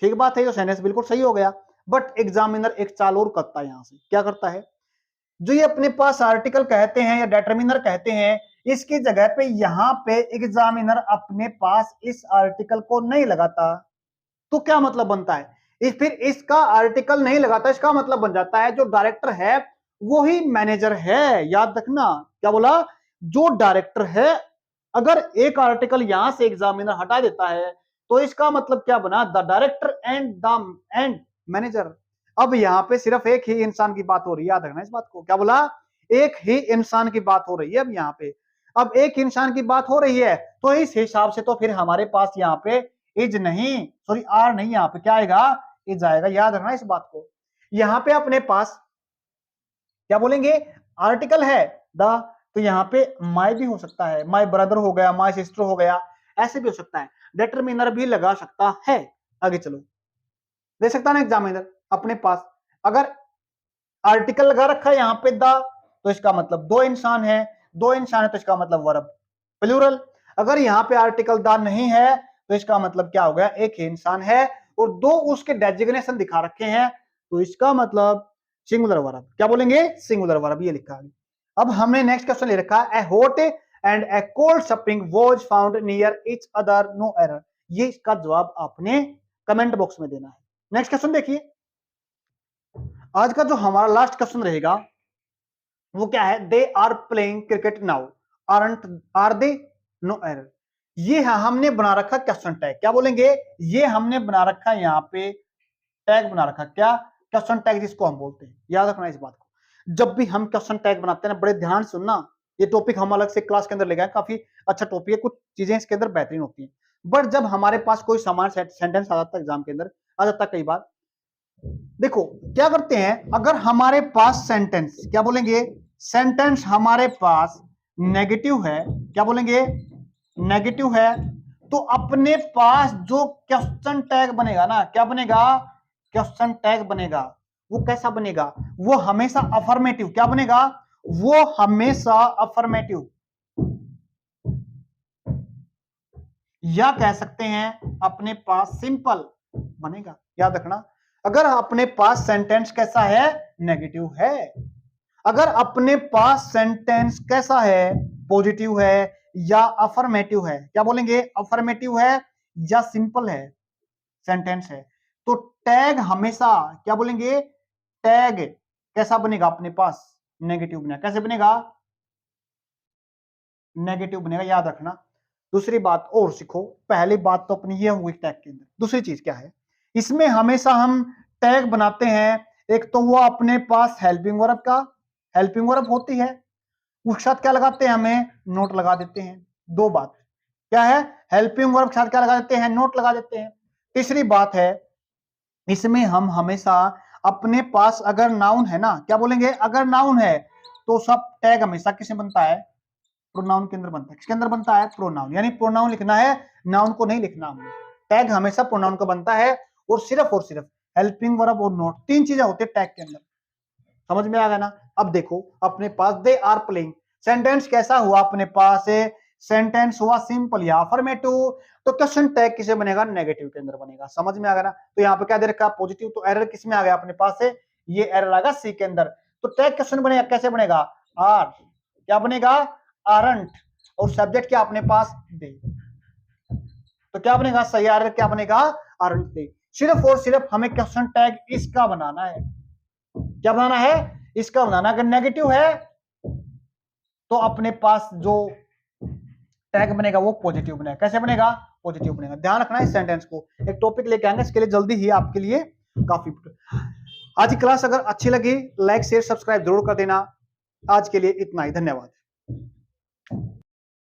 ठीक बात है, जो सेंटेंस बिल्कुल सही हो गया। बट एग्जामिनर एक चाल और करता है, यहां से क्या करता है, जो ये अपने पास आर्टिकल कहते हैं या डिटरमिनर कहते हैं, इसकी जगह पे यहां पे एग्जामिनर अपने पास इस आर्टिकल को नहीं लगाता। तो क्या मतलब बनता है, फिर इसका आर्टिकल नहीं लगाता, इसका मतलब बन जाता है जो डायरेक्टर है वो ही मैनेजर है। याद रखना, क्या बोला, जो डायरेक्टर है, अगर एक आर्टिकल यहां से एग्जामिनर हटा देता है तो इसका मतलब क्या बना, द डायरेक्टर एंड मैनेजर। अब यहाँ पे सिर्फ एक ही इंसान की बात हो रही है, याद रखना इस बात को। क्या बोला, एक ही इंसान की बात हो रही है अब यहाँ पे। अब एक इंसान की बात हो रही है तो इस हिसाब से तो फिर हमारे पास यहाँ पे इज नहीं, सॉरी आर नहीं, यहाँ पे क्या आएगा, इज आएगा। याद रखना इस बात को। यहाँ पे अपने पास क्या बोलेंगे, आर्टिकल है द, तो यहाँ पे माई भी हो सकता है, माई ब्रदर हो गया, माई सिस्टर हो गया, ऐसे भी हो सकता है। डिटरमिनर भी लगा सकता है। आगे चलो, दे सकता है ना एग्जामिनर अपने पास, अगर आर्टिकल लगा रखा है यहाँ पे द, तो इसका मतलब 2 इंसान है, 2 इंसान है तो इसका मतलब वर्ब प्लूरल। अगर यहाँ पे आर्टिकल द नहीं है तो इसका मतलब क्या हो गया, एक ही इंसान है और 2 उसके डेजिग्नेशन दिखा रखे हैं, तो इसका मतलब सिंगुलर वर्ब। क्या बोलेंगे, सिंगुलर वर्ब, ये लिखा है। अब हमने नेक्स्ट क्वेश्चन ले रखा है, a hot and a cold spring was found near each other, no error. ये इसका जवाब आपने कमेंट बॉक्स में देना है। नेक्स्ट क्वेश्चन देखिए, आज का जो हमारा लास्ट क्वेश्चन रहेगा वो क्या है, they are playing cricket now are they, no error. ये हमने बना रखा क्वेश्चन टैग। क्या बोलेंगे, ये हमने बना रखा यहाँ पे टैग बना रखा, क्या, क्वेश्चन टैग जिसको हम बोलते हैं। याद रखना इस बात को, जब भी हम क्वेश्चन टैग बनाते हैं ना, बड़े ध्यान सुनना। ये टॉपिक हम अलग से क्लास के अंदर ले गए, काफी अच्छा टॉपिक है, कुछ चीजें इसके अंदर बेहतरीन होती हैं। बट जब हमारे पास कोई समान सेंटेंस आ जाता है एग्जाम के अंदर, आ जाता है कई बार, देखो क्या करते हैं, अगर हमारे पास सेंटेंस, क्या बोलेंगे, सेंटेंस हमारे पास नेगेटिव है, क्या बोलेंगे, नेगेटिव है, तो अपने पास जो क्वेश्चन टैग बनेगा ना, क्या बनेगा, क्वेश्चन टैग बनेगा, वो कैसा बनेगा, वो हमेशा अफर्मेटिव। क्या बनेगा, वो हमेशा अफर्मेटिव, या कह सकते हैं अपने पास सिंपल बनेगा। याद रखना, अगर अपने पास सेंटेंस कैसा है, नेगेटिव है, अगर अपने पास सेंटेंस कैसा है, पॉजिटिव है या अफर्मेटिव है, क्या बोलेंगे, अफर्मेटिव है या सिंपल है सेंटेंस है, तो टैग हमेशा, क्या बोलेंगे, टैग कैसा बनेगा अपने पास, नेगेटिव बनेगा। कैसे बनेगा, नेगेटिव बनेगा। याद रखना। दूसरी बात और सीखो, पहली बात तो अपनी ये हुई टैग के अंदर, दूसरी चीज क्या है, इसमें हमेशा हम टैग बनाते हैं, एक तो वो अपने पास हेल्पिंग वर्ब का, हेल्पिंग वर्ब होती है, उसके साथ क्या लगाते हैं, हमें नोट लगा देते हैं। दो बात क्या है, हेल्पिंग वर्ब के साथ क्या लगा देते हैं, नोट लगा देते हैं। तीसरी बात है, इसमें हम हमेशा अपने पास अगर नाउन है ना, क्या बोलेंगे, अगर नाउन है तो सब टैग हमेशा किसमें बनता है, प्रोनाउन के अंदर बनता है। किसके अंदर बनता है, प्रोनाउन, यानी प्रोनाउन लिखना है, नाउन को नहीं लिखना हमने। टैग हमेशा प्रोनाउन का बनता है, और सिर्फ हेल्पिंग वर्ब और नोट, तीन चीजें होती है टैग के अंदर। समझ में आ गया ना। अब देखो अपने पास दे आर प्लेइंग, सेंटेंस कैसा हुआ अपने पास, सेंटेंस हुआ सिंपल या अफर्मेटिव, तो क्वेश्चन टैग किसे बनेगा, नेगेटिव के अंदर बनेगा। समझ में आ गया ना। तो यहाँ पे क्या दे रखा, पॉजिटिव, तो एरर किस में आ गया अपने पास से, ये एरर आएगा सी के अंदर। तो टैग क्वेश्चन बनेगा, कैसे बनेगा, आर, क्या बनेगा, आरंट, और सब्जेक्ट क्या अपने पास, दे, तो क्या बनेगा, सही एरर क्या बनेगा, आरंट दे। सिर्फ और सिर्फ हमें क्वेश्चन टैग इसका बनाना है, क्या बनाना है, इसका बनाना। अगर नेगेटिव है तो अपने पास जो टैग बनेगा वो पॉजिटिव बनेगा। कैसे बनेगा, पॉजिटिव बनेगा। ध्यान रखना इस सेंटेंस को। एक टॉपिक लेके आएंगे इसके लिए जल्दी ही आपके लिए काफी। आज की क्लास अगर अच्छी लगी, लाइक शेयर सब्सक्राइब जरूर कर देना। आज के लिए इतना ही, धन्यवाद।